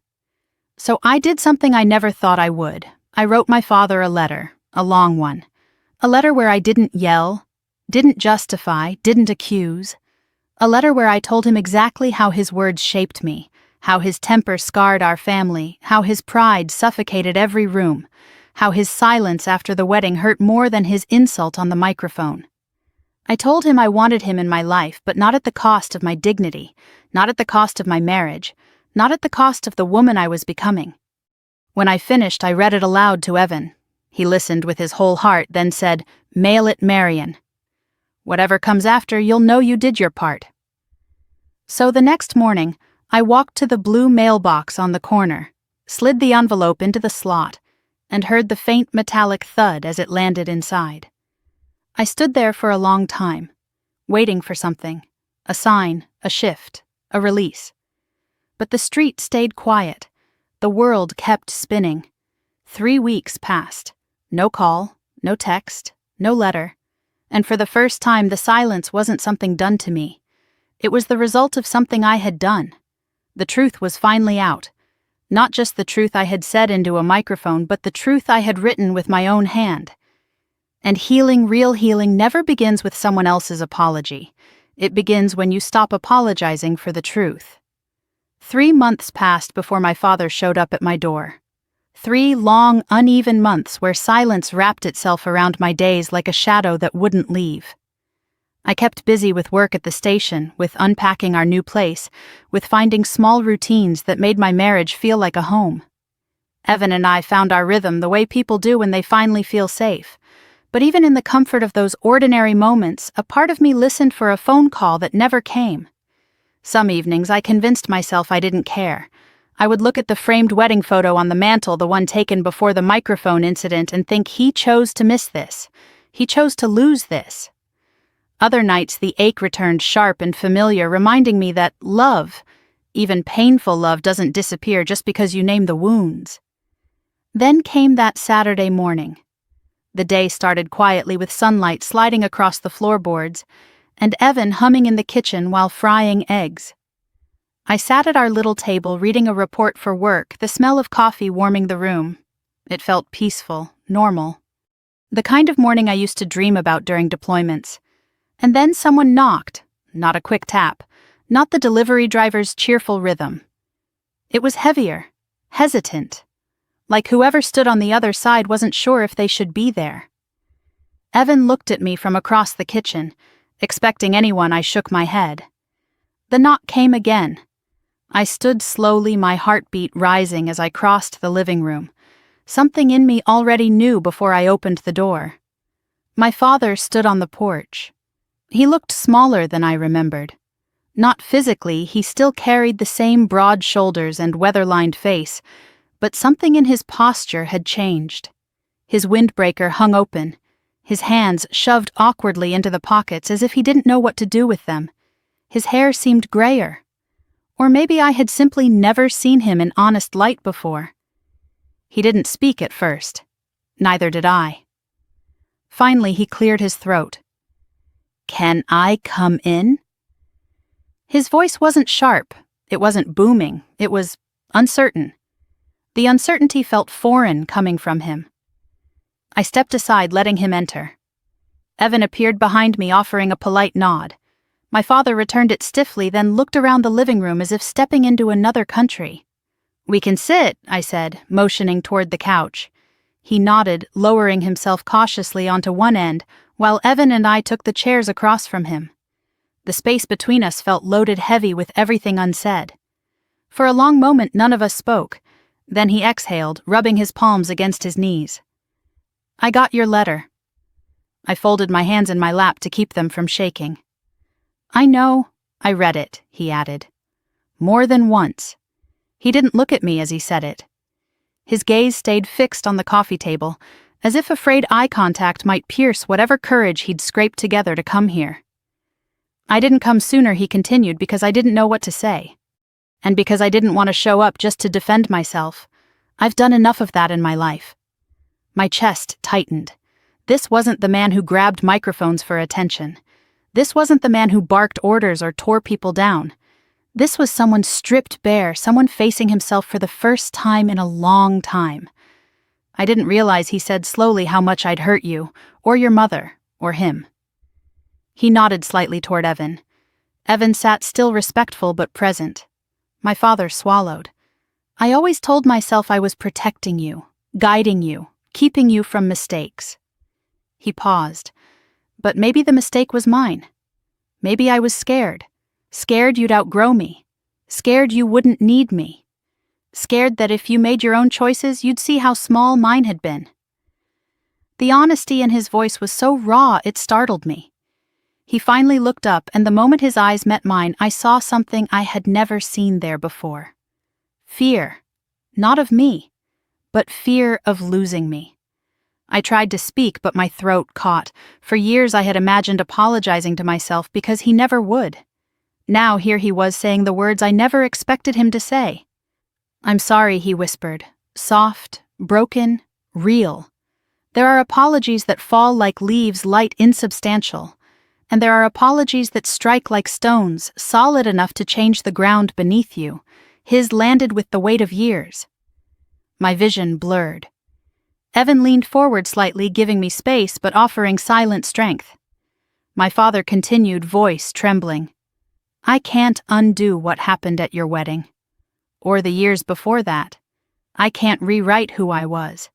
So I did something I never thought I would. I wrote my father a letter, a long one. A letter where I didn't yell, didn't justify, didn't accuse. A letter where I told him exactly how his words shaped me, how his temper scarred our family, how his pride suffocated every room, how his silence after the wedding hurt more than his insult on the microphone. I told him I wanted him in my life, but not at the cost of my dignity, not at the cost of my marriage, not at the cost of the woman I was becoming. When I finished, I read it aloud to Evan. He listened with his whole heart, then said, "Mail it, Marion. Whatever comes after, you'll know you did your part." So the next morning, I walked to the blue mailbox on the corner, slid the envelope into the slot, and heard the faint metallic thud as it landed inside. I stood there for a long time, waiting for something, a sign, a shift, a release. But the street stayed quiet. The world kept spinning. 3 weeks passed. No call, no text, no letter. And for the first time, the silence wasn't something done to me. It was the result of something I had done. The truth was finally out. Not just the truth I had said into a microphone, but the truth I had written with my own hand. And healing, real healing, never begins with someone else's apology. It begins when you stop apologizing for the truth. 3 months passed before my father showed up at my door. 3 long, uneven months where silence wrapped itself around my days like a shadow that wouldn't leave. I kept busy with work at the station, with unpacking our new place, with finding small routines that made my marriage feel like a home. Evan and I found our rhythm the way people do when they finally feel safe. But even in the comfort of those ordinary moments, a part of me listened for a phone call that never came. Some evenings I convinced myself I didn't care. I would look at the framed wedding photo on the mantel, the one taken before the microphone incident, and think he chose to miss this. He chose to lose this. Other nights the ache returned sharp and familiar, reminding me that love, even painful love, doesn't disappear just because you name the wounds. Then came that Saturday morning. The day started quietly with sunlight sliding across the floorboards, and Evan humming in the kitchen while frying eggs. I sat at our little table reading a report for work, the smell of coffee warming the room. It felt peaceful, normal. The kind of morning I used to dream about during deployments. And then someone knocked, not a quick tap, not the delivery driver's cheerful rhythm. It was heavier, hesitant, like whoever stood on the other side wasn't sure if they should be there. Evan looked at me from across the kitchen. Expecting anyone, I shook my head. The knock came again. I stood slowly, my heartbeat rising as I crossed the living room. Something in me already knew before I opened the door. My father stood on the porch. He looked smaller than I remembered. Not physically, he still carried the same broad shoulders and weather-lined face, but something in his posture had changed. His windbreaker hung open, his hands shoved awkwardly into the pockets as if he didn't know what to do with them. His hair seemed grayer. Or maybe I had simply never seen him in honest light before. He didn't speak at first. Neither did I. Finally, he cleared his throat. "Can I come in?" His voice wasn't sharp. It wasn't booming. It was uncertain. The uncertainty felt foreign coming from him. I stepped aside, letting him enter. Evan appeared behind me, offering a polite nod. My father returned it stiffly, then looked around the living room as if stepping into another country. "We can sit," I said, motioning toward the couch. He nodded, lowering himself cautiously onto one end, while Evan and I took the chairs across from him. The space between us felt loaded heavy with everything unsaid. For a long moment, none of us spoke. Then he exhaled, rubbing his palms against his knees. "I got your letter." I folded my hands in my lap to keep them from shaking. "I know. I read it," he added. "More than once." He didn't look at me as he said it. His gaze stayed fixed on the coffee table, as if afraid eye contact might pierce whatever courage he'd scraped together to come here. "I didn't come sooner," he continued, "because I didn't know what to say. And because I didn't want to show up just to defend myself. I've done enough of that in my life." My chest tightened. This wasn't the man who grabbed microphones for attention. This wasn't the man who barked orders or tore people down. This was someone stripped bare, someone facing himself for the first time in a long time. "I didn't realize," he said slowly, "how much I'd hurt you, or your mother, or him." He nodded slightly toward Evan. Evan sat still, respectful but present. My father swallowed. "I always told myself I was protecting you, guiding you, keeping you from mistakes." He paused. But maybe the mistake was mine. Maybe I was scared. Scared you'd outgrow me. Scared you wouldn't need me. Scared that if you made your own choices, you'd see how small mine had been. The honesty in his voice was so raw it startled me. He finally looked up, and the moment his eyes met mine, I saw something I had never seen there before. Fear. Not of me, but fear of losing me. I tried to speak, but my throat caught. For years I had imagined apologizing to myself because he never would. Now here he was saying the words I never expected him to say. "I'm sorry," he whispered. Soft, broken, real. There are apologies that fall like leaves, light, insubstantial. And there are apologies that strike like stones, solid enough to change the ground beneath you. His landed with the weight of years. My vision blurred. Evan leaned forward slightly, giving me space but offering silent strength. My father continued, voice trembling. "I can't undo what happened at your wedding. Or the years before that. I can't rewrite who I was."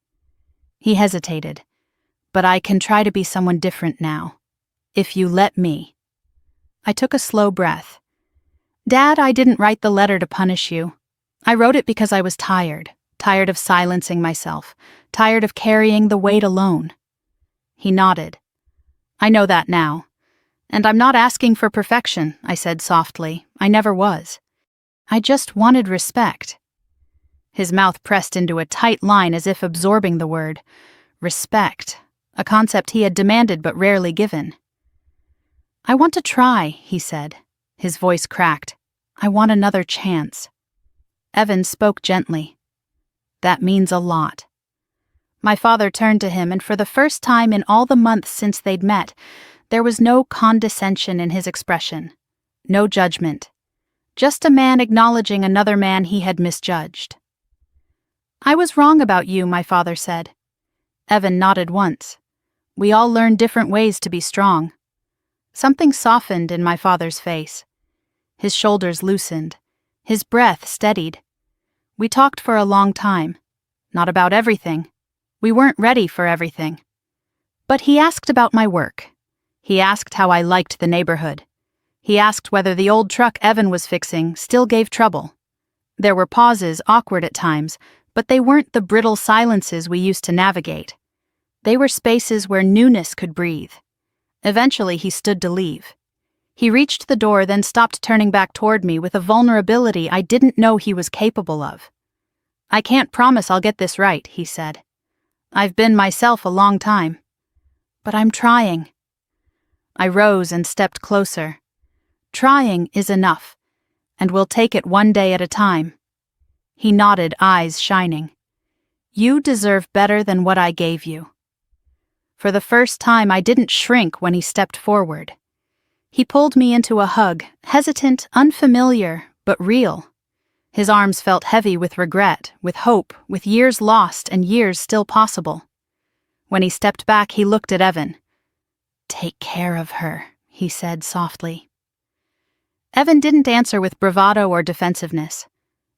He hesitated. "But I can try to be someone different now. If you let me." I took a slow breath. "Dad, I didn't write the letter to punish you. I wrote it because I was tired of silencing myself, tired of carrying the weight alone." He nodded. "I know that now. And I'm not asking for perfection," I said softly. "I never was. I just wanted respect." His mouth pressed into a tight line as if absorbing the word. Respect, a concept he had demanded but rarely given. "I want to try," he said. His voice cracked. "I want another chance." Evan spoke gently. "That means a lot." My father turned to him, and for the first time in all the months since they'd met, there was no condescension in his expression, no judgment. Just a man acknowledging another man he had misjudged. "I was wrong about you," my father said. Evan nodded once. We all learn different ways to be strong. Something softened in my father's face. His shoulders loosened. His breath steadied. We talked for a long time. Not about everything. We weren't ready for everything. But he asked about my work. He asked how I liked the neighborhood. He asked whether the old truck Evan was fixing still gave trouble. There were pauses, awkward at times, but they weren't the brittle silences we used to navigate. They were spaces where newness could breathe. Eventually he stood to leave. He reached the door, then stopped, turning back toward me with a vulnerability I didn't know he was capable of. "I can't promise I'll get this right," he said. "I've been myself a long time. But I'm trying." I rose and stepped closer. "Trying is enough, and we'll take it one day at a time." He nodded, eyes shining. "You deserve better than what I gave you." For the first time, I didn't shrink when he stepped forward. He pulled me into a hug, hesitant, unfamiliar, but real. His arms felt heavy with regret, with hope, with years lost and years still possible. When he stepped back, he looked at Evan. "Take care of her," he said softly. Evan didn't answer with bravado or defensiveness.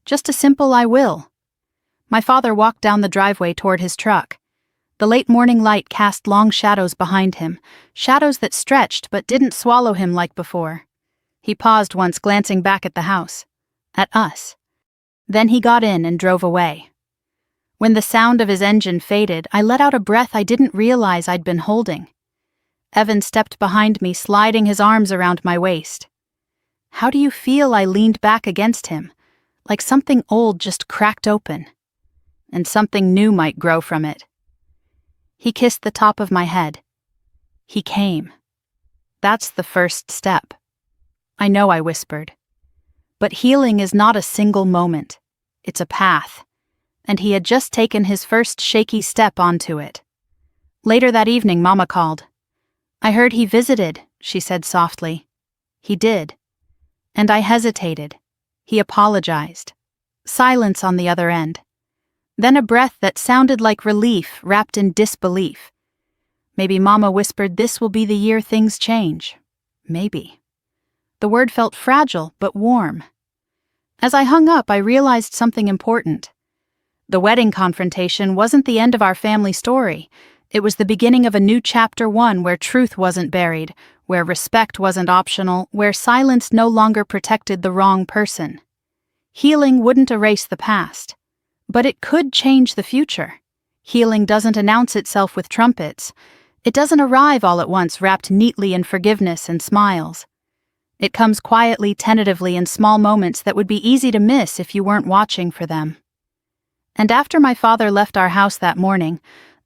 Just a simple "I will." My father walked down the driveway toward his truck. The late morning light cast long shadows behind him, shadows that stretched but didn't swallow him like before. He paused once, glancing back at the house. At us. Then he got in and drove away. When the sound of his engine faded, I let out a breath I didn't realize I'd been holding. Evan stepped behind me, sliding his arms around my waist. "How do you feel?" I leaned back against him, like something old just cracked open, and something new might grow from it. He kissed the top of my head. He came. "That's the first step." "I know," I whispered. But healing is not a single moment. It's a path. And he had just taken his first shaky step onto it. Later that evening, Mama called. "I heard he visited," she said softly. "He did." And I hesitated. He apologized. Silence on the other end. Then a breath that sounded like relief, wrapped in disbelief. Maybe Mama whispered, "This will be the year things change." Maybe. The word felt fragile, but warm. As I hung up, I realized something important. The wedding confrontation wasn't the end of our family story. It was the beginning of a new chapter, one where truth wasn't buried, where respect wasn't optional, where silence no longer protected the wrong person. Healing wouldn't erase the past. But it could change the future. Healing doesn't announce itself with trumpets. It doesn't arrive all at once, wrapped neatly in forgiveness and smiles. It comes quietly, tentatively, in small moments that would be easy to miss if you weren't watching for them. And after my father left our house that morning,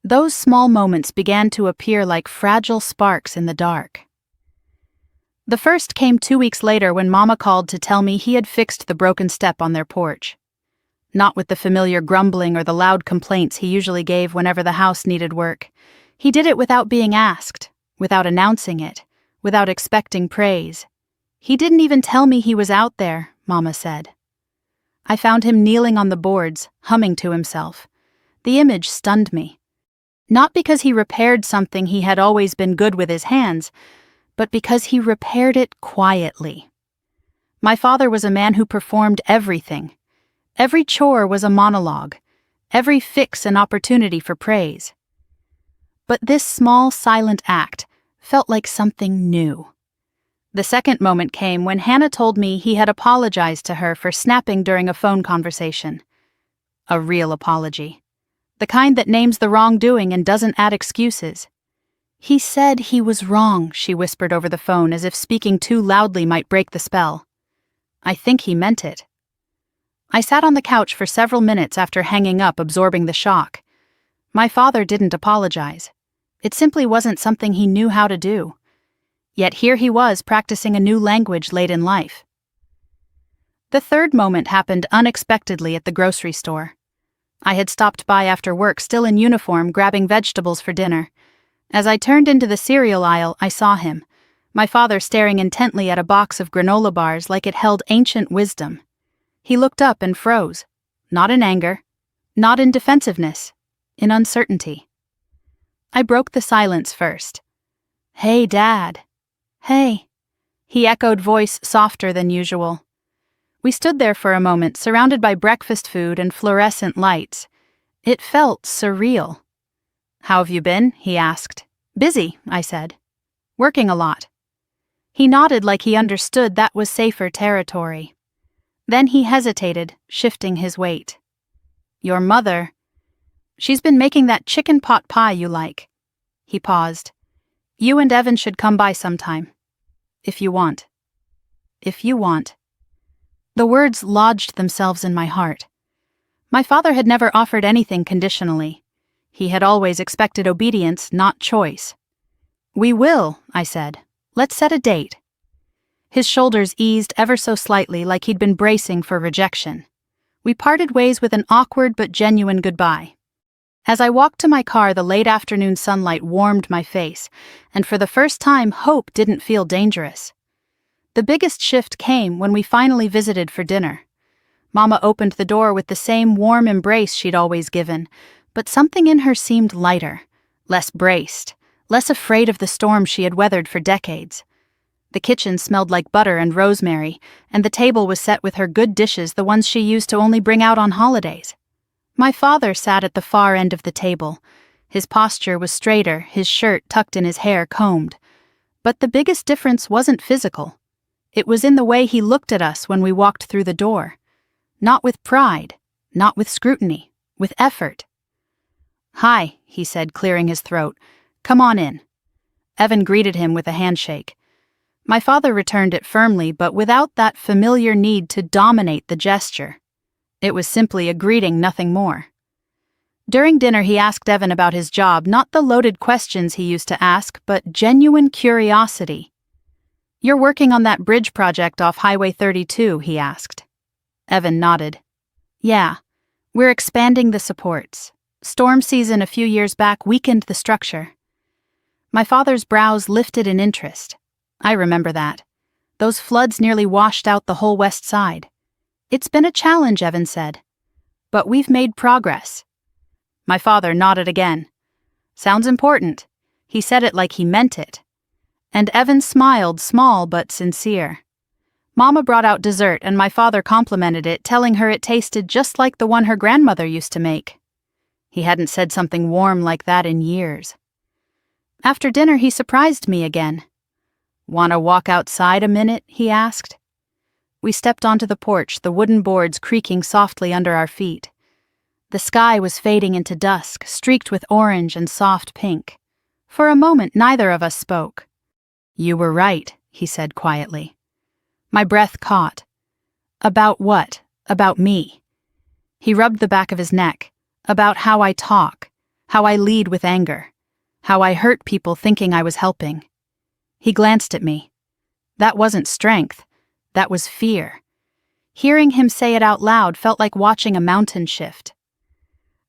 Those small moments began to appear like fragile sparks in the dark. The first came 2 weeks later when Mama called to tell me he had fixed the broken step on their porch. Not with the familiar grumbling or the loud complaints he usually gave whenever the house needed work. He did it without being asked, without announcing it, without expecting praise. He didn't even tell me he was out there, Mama said. I found him kneeling on the boards, humming to himself. The image stunned me. Not because he repaired something he had always been good with his hands, but because he repaired it quietly. My father was a man who performed everything. Every chore was a monologue, every fix an opportunity for praise. But this small, silent act felt like something new. The second moment came when Hannah told me he had apologized to her for snapping during a phone conversation. A real apology. The kind that names the wrongdoing and doesn't add excuses. He said he was wrong, she whispered over the phone as if speaking too loudly might break the spell. I think he meant it. I sat on the couch for several minutes after hanging up, absorbing the shock. My father didn't apologize. It simply wasn't something he knew how to do. Yet here he was practicing a new language late in life. The third moment happened unexpectedly at the grocery store. I had stopped by after work, still in uniform, grabbing vegetables for dinner. As I turned into the cereal aisle, I saw him, my father staring intently at a box of granola bars like it held ancient wisdom. He looked up and froze, not in anger, not in defensiveness, in uncertainty. I broke the silence first. "Hey, Dad." "Hey," he echoed, voice softer than usual. We stood there for a moment, surrounded by breakfast food and fluorescent lights. It felt surreal. "How have you been?" he asked. "Busy," I said. "Working a lot." He nodded like he understood that was safer territory. Then he hesitated, shifting his weight. "Your mother, she's been making that chicken pot pie you like." He paused. "You and Evan should come by sometime. If you want." If you want. The words lodged themselves in my heart. My father had never offered anything conditionally. He had always expected obedience, not choice. "We will," I said. "Let's set a date." His shoulders eased ever so slightly, like he'd been bracing for rejection. We parted ways with an awkward but genuine goodbye. As I walked to my car, the late afternoon sunlight warmed my face, and for the first time, hope didn't feel dangerous. The biggest shift came when we finally visited for dinner. Mama opened the door with the same warm embrace she'd always given, but something in her seemed lighter, less braced, less afraid of the storm she had weathered for decades. The kitchen smelled like butter and rosemary, and the table was set with her good dishes, the ones she used to only bring out on holidays. My father sat at the far end of the table. His posture was straighter, his shirt tucked in his hair combed. But the biggest difference wasn't physical. It was in the way he looked at us when we walked through the door. Not with pride, not with scrutiny, with effort. "Hi," he said, clearing his throat. "Come on in." Evan greeted him with a handshake. My father returned it firmly, but without that familiar need to dominate the gesture. It was simply a greeting, nothing more. During dinner, he asked Evan about his job, not the loaded questions he used to ask, but genuine curiosity. "You're working on that bridge project off Highway 32, he asked. Evan nodded. "Yeah, we're expanding the supports. Storm season a few years back weakened the structure." My father's brows lifted in interest. I remember that. Those floods nearly washed out the whole west side. "It's been a challenge," Evan said. "But we've made progress." My father nodded again. "Sounds important." He said it like he meant it. And Evan smiled, small but sincere. Mama brought out dessert and my father complimented it, telling her it tasted just like the one her grandmother used to make. He hadn't said something warm like that in years. After dinner, he surprised me again. "Want to walk outside a minute?" he asked. We stepped onto the porch, the wooden boards creaking softly under our feet. The sky was fading into dusk, streaked with orange and soft pink. For a moment, neither of us spoke. "You were right," he said quietly. My breath caught. "About what? About me?" He rubbed the back of his neck. "About how I talk, How I lead with anger. How I hurt people thinking I was helping. He glanced at me. That wasn't strength. That was fear. Hearing him say it out loud felt like watching a mountain shift.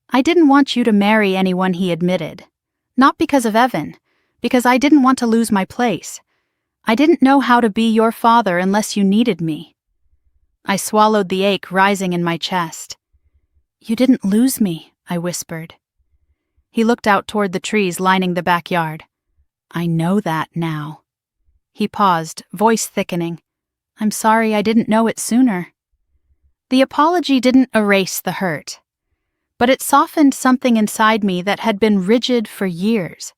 I didn't want you to marry anyone, he admitted. Not because of Evan, because I didn't want to lose my place. I didn't know how to be your father unless you needed me. I swallowed the ache rising in my chest. You didn't lose me, I whispered. He looked out toward the trees lining the backyard. I know that now. He paused, voice thickening. I'm sorry I didn't know it sooner. The apology didn't erase the hurt, but it softened something inside me that had been rigid for years.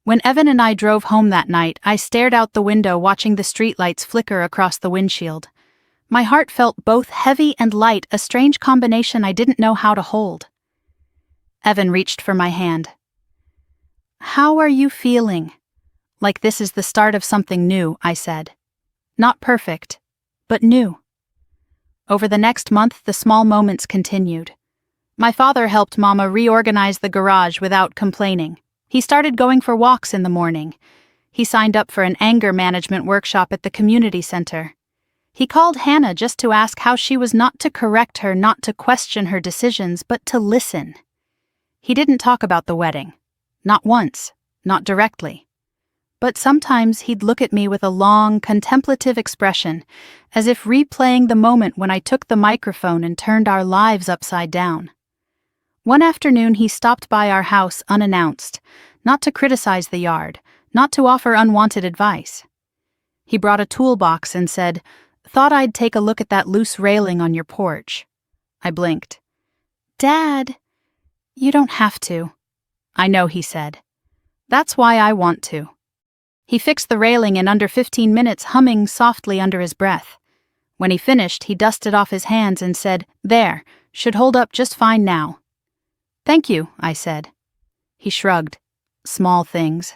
When Evan and I drove home that night, I stared out the window watching the streetlights flicker across the windshield. My heart felt both heavy and light, a strange combination I didn't know how to hold. Evan reached for my hand. How are you feeling? Like this is the start of something new, I said. Not perfect, but new. Over the next month, the small moments continued. My father helped Mama reorganize the garage without complaining. He started going for walks in the morning. He signed up for an anger management workshop at the community center. He called Hannah just to ask how she was, not to correct her, not to question her decisions, but to listen. He didn't talk about the wedding. Not once, not directly. But sometimes he'd look at me with a long, contemplative expression, as if replaying the moment when I took the microphone and turned our lives upside down. One afternoon he stopped by our house unannounced, not to criticize the yard, not to offer unwanted advice. He brought a toolbox and said, "Thought I'd take a look at that loose railing on your porch." I blinked. "Dad, you don't have to." "I know," he said. "That's why I want to." He fixed the railing in under 15 minutes, humming softly under his breath. When he finished, he dusted off his hands and said, "There, should hold up just fine now." "Thank you," I said. He shrugged. "Small things.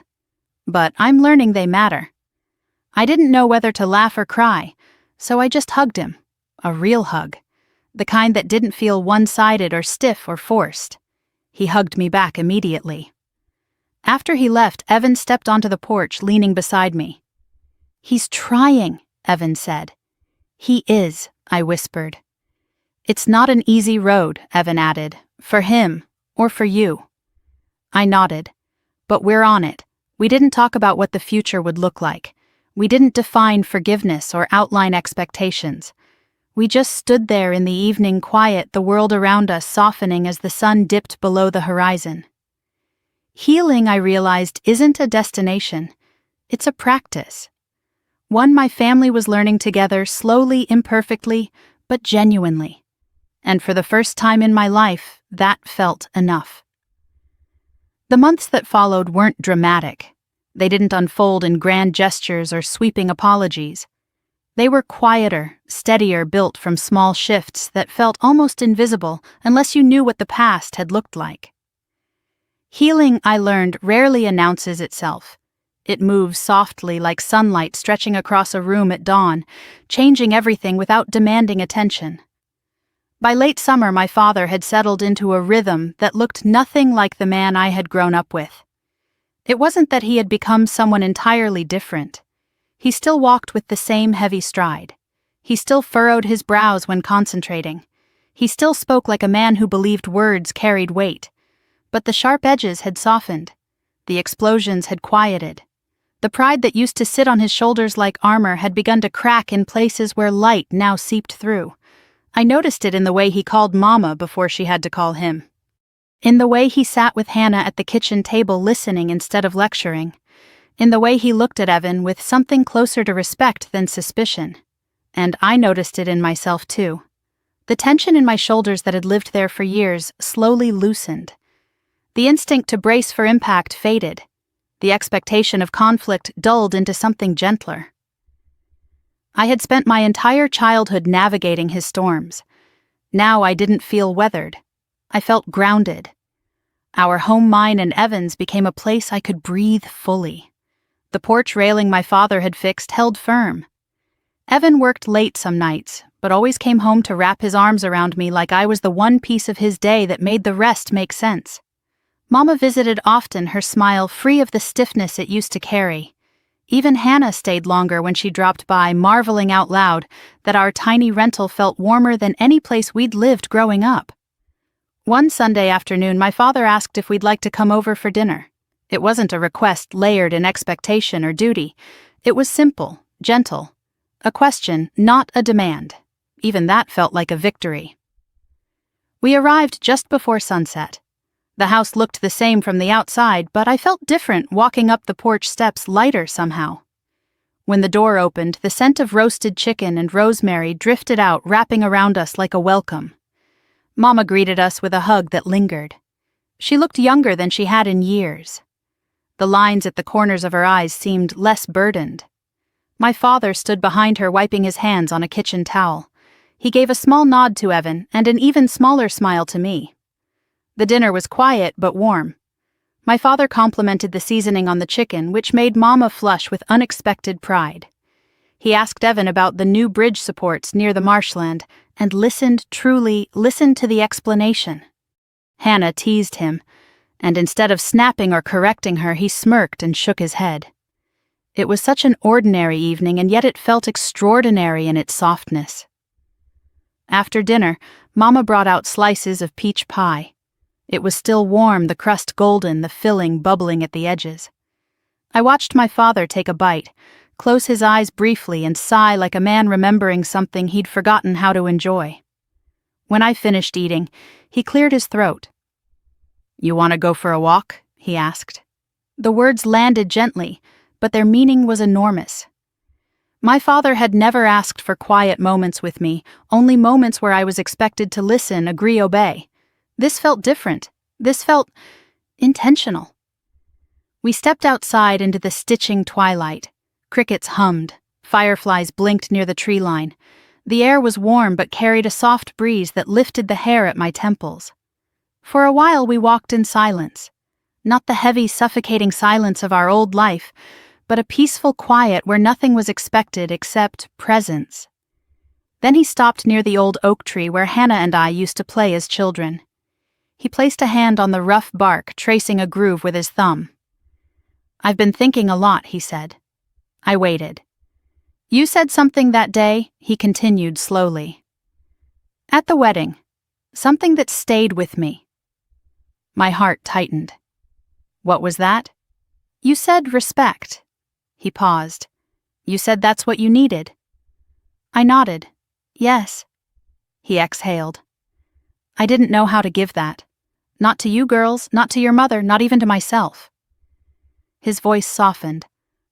But I'm learning they matter." I didn't know whether to laugh or cry, so I just hugged him. A real hug. The kind that didn't feel one-sided or stiff or forced. He hugged me back immediately. After he left, Evan stepped onto the porch, leaning beside me. "He's trying," Evan said. "He is," I whispered. "It's not an easy road," Evan added, "for him or for you." I nodded. "But we're on it. We didn't talk about what the future would look like. We didn't define forgiveness or outline expectations. We just stood there in the evening quiet, the world around us softening as the sun dipped below the horizon. Healing, I realized, isn't a destination. It's a practice. One my family was learning together, slowly, imperfectly, but genuinely. And for the first time in my life, that felt enough. The months that followed weren't dramatic. They didn't unfold in grand gestures or sweeping apologies. They were quieter, steadier, built from small shifts that felt almost invisible unless you knew what the past had looked like. Healing, I learned, rarely announces itself. It moves softly like sunlight stretching across a room at dawn, changing everything without demanding attention. By late summer, my father had settled into a rhythm that looked nothing like the man I had grown up with. It wasn't that he had become someone entirely different. He still walked with the same heavy stride. He still furrowed his brows when concentrating. He still spoke like a man who believed words carried weight. But the sharp edges had softened. The explosions had quieted. The pride that used to sit on his shoulders like armor had begun to crack in places where light now seeped through. I noticed it in the way he called Mama before she had to call him. In the way he sat with Hannah at the kitchen table listening instead of lecturing. In the way he looked at Evan with something closer to respect than suspicion. And I noticed it in myself too. The tension in my shoulders that had lived there for years slowly loosened. The instinct to brace for impact faded. The expectation of conflict dulled into something gentler. I had spent my entire childhood navigating his storms. Now I didn't feel weathered. I felt grounded. Our home, mine and Evan's, became a place I could breathe fully. The porch railing my father had fixed held firm. Evan worked late some nights, but always came home to wrap his arms around me like I was the one piece of his day that made the rest make sense. Mama visited often, her smile free of the stiffness it used to carry. Even Hannah stayed longer when she dropped by, marveling out loud that our tiny rental felt warmer than any place we'd lived growing up. One Sunday afternoon, my father asked if we'd like to come over for dinner. It wasn't a request layered in expectation or duty. It was simple, gentle. A question, not a demand. Even that felt like a victory. We arrived just before sunset. The house looked the same from the outside, but I felt different walking up the porch steps, lighter somehow. When the door opened, the scent of roasted chicken and rosemary drifted out, wrapping around us like a welcome. Mama greeted us with a hug that lingered. She looked younger than she had in years. The lines at the corners of her eyes seemed less burdened. My father stood behind her, wiping his hands on a kitchen towel. He gave a small nod to Evan and an even smaller smile to me. The dinner was quiet but warm. My father complimented the seasoning on the chicken, which made Mama flush with unexpected pride. He asked Evan about the new bridge supports near the marshland and truly listened to the explanation. Hannah teased him, and instead of snapping or correcting her, he smirked and shook his head. It was such an ordinary evening, and yet it felt extraordinary in its softness. After dinner, Mama brought out slices of peach pie. It was still warm, the crust golden, the filling bubbling at the edges. I watched my father take a bite, close his eyes briefly and sigh like a man remembering something he'd forgotten how to enjoy. When I finished eating, he cleared his throat. "You want to go for a walk?" he asked. The words landed gently, but their meaning was enormous. My father had never asked for quiet moments with me, only moments where I was expected to listen, agree, obey. This felt different. This felt intentional. We stepped outside into the stitching twilight. Crickets hummed. Fireflies blinked near the tree line. The air was warm but carried a soft breeze that lifted the hair at my temples. For a while we walked in silence. Not the heavy, suffocating silence of our old life, but a peaceful quiet where nothing was expected except presence. Then he stopped near the old oak tree where Hannah and I used to play as children. He placed a hand on the rough bark, tracing a groove with his thumb. "I've been thinking a lot," he said. I waited. "You said something that day," he continued slowly. "At the wedding. Something that stayed with me." My heart tightened. "What was that?" "You said respect." He paused. "You said that's what you needed." I nodded. "Yes." He exhaled. "I didn't know how to give that. Not to you girls, not to your mother, not even to myself." His voice softened.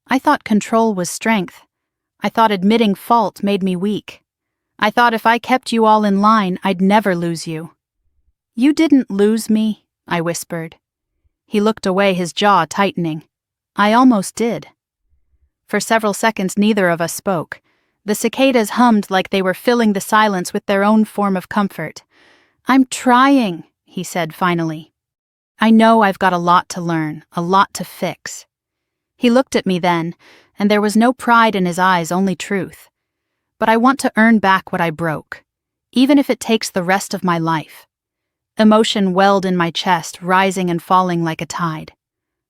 I thought control was strength. I thought admitting fault made me weak. I thought if I kept you all in line, I'd never lose you. "You didn't lose me," I whispered. He looked away, his jaw tightening. I almost did. For several seconds neither of us spoke. The cicadas hummed like they were filling the silence with their own form of comfort. "I'm trying," he said finally. "I know I've got a lot to learn, a lot to fix." He looked at me then, and there was no pride in his eyes, only truth. "But I want to earn back what I broke, even if it takes the rest of my life." Emotion welled in my chest, rising and falling like a tide.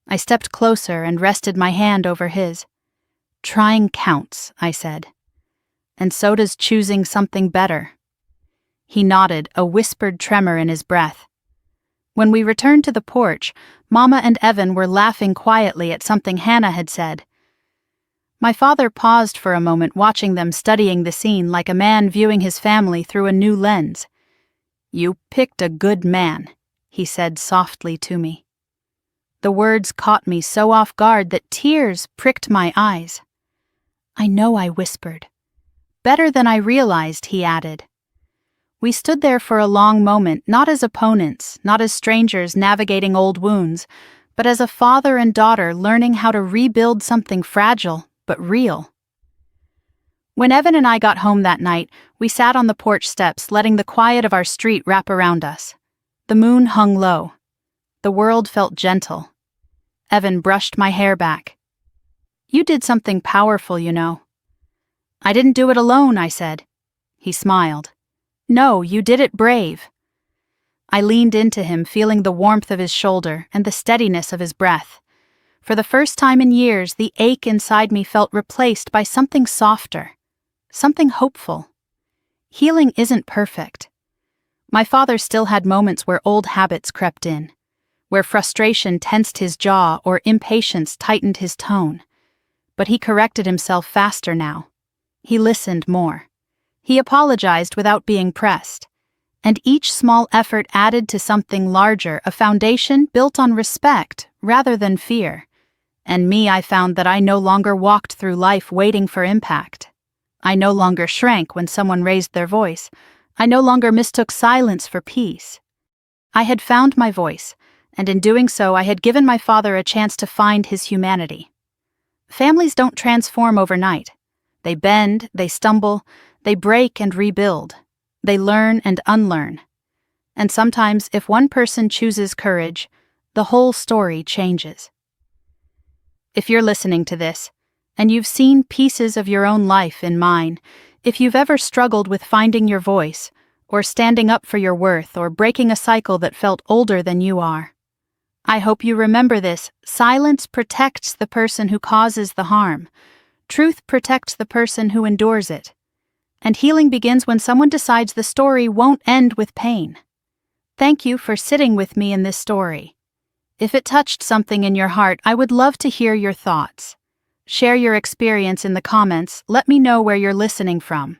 I stepped closer and rested my hand over his. "Trying counts," I said. "And so does choosing something better." He nodded, a whispered tremor in his breath. When we returned to the porch, Mama and Evan were laughing quietly at something Hannah had said. My father paused for a moment, watching them, studying the scene like a man viewing his family through a new lens. "You picked a good man," he said softly to me. The words caught me so off guard that tears pricked my eyes. "I know," I whispered. "Better than I realized," he added. We stood there for a long moment, not as opponents, not as strangers navigating old wounds, but as a father and daughter learning how to rebuild something fragile but real. When Evan and I got home that night, we sat on the porch steps, letting the quiet of our street wrap around us. The moon hung low. The world felt gentle. Evan brushed my hair back. "You did something powerful, you know." "I didn't do it alone," I said. He smiled. "No, you did it brave." I leaned into him, feeling the warmth of his shoulder and the steadiness of his breath. For the first time in years, the ache inside me felt replaced by something softer, something hopeful. Healing isn't perfect. My father still had moments where old habits crept in, where frustration tensed his jaw or impatience tightened his tone. But he corrected himself faster now. He listened more. He apologized without being pressed. And each small effort added to something larger, a foundation built on respect rather than fear. And me, I found that I no longer walked through life waiting for impact. I no longer shrank when someone raised their voice. I no longer mistook silence for peace. I had found my voice, and in doing so I had given my father a chance to find his humanity. Families don't transform overnight. They bend, they stumble, they break and rebuild. They learn and unlearn. And sometimes, if one person chooses courage, the whole story changes. If you're listening to this, and you've seen pieces of your own life in mine, if you've ever struggled with finding your voice, or standing up for your worth, or breaking a cycle that felt older than you are, I hope you remember this: silence protects the person who causes the harm. Truth protects the person who endures it. And healing begins when someone decides the story won't end with pain. Thank you for sitting with me in this story. If it touched something in your heart, I would love to hear your thoughts. Share your experience in the comments, let me know where you're listening from.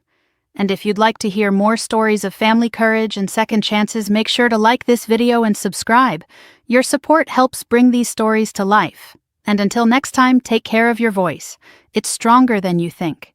And if you'd like to hear more stories of family courage and second chances, make sure to like this video and subscribe. Your support helps bring these stories to life. And until next time, take care of your voice. It's stronger than you think.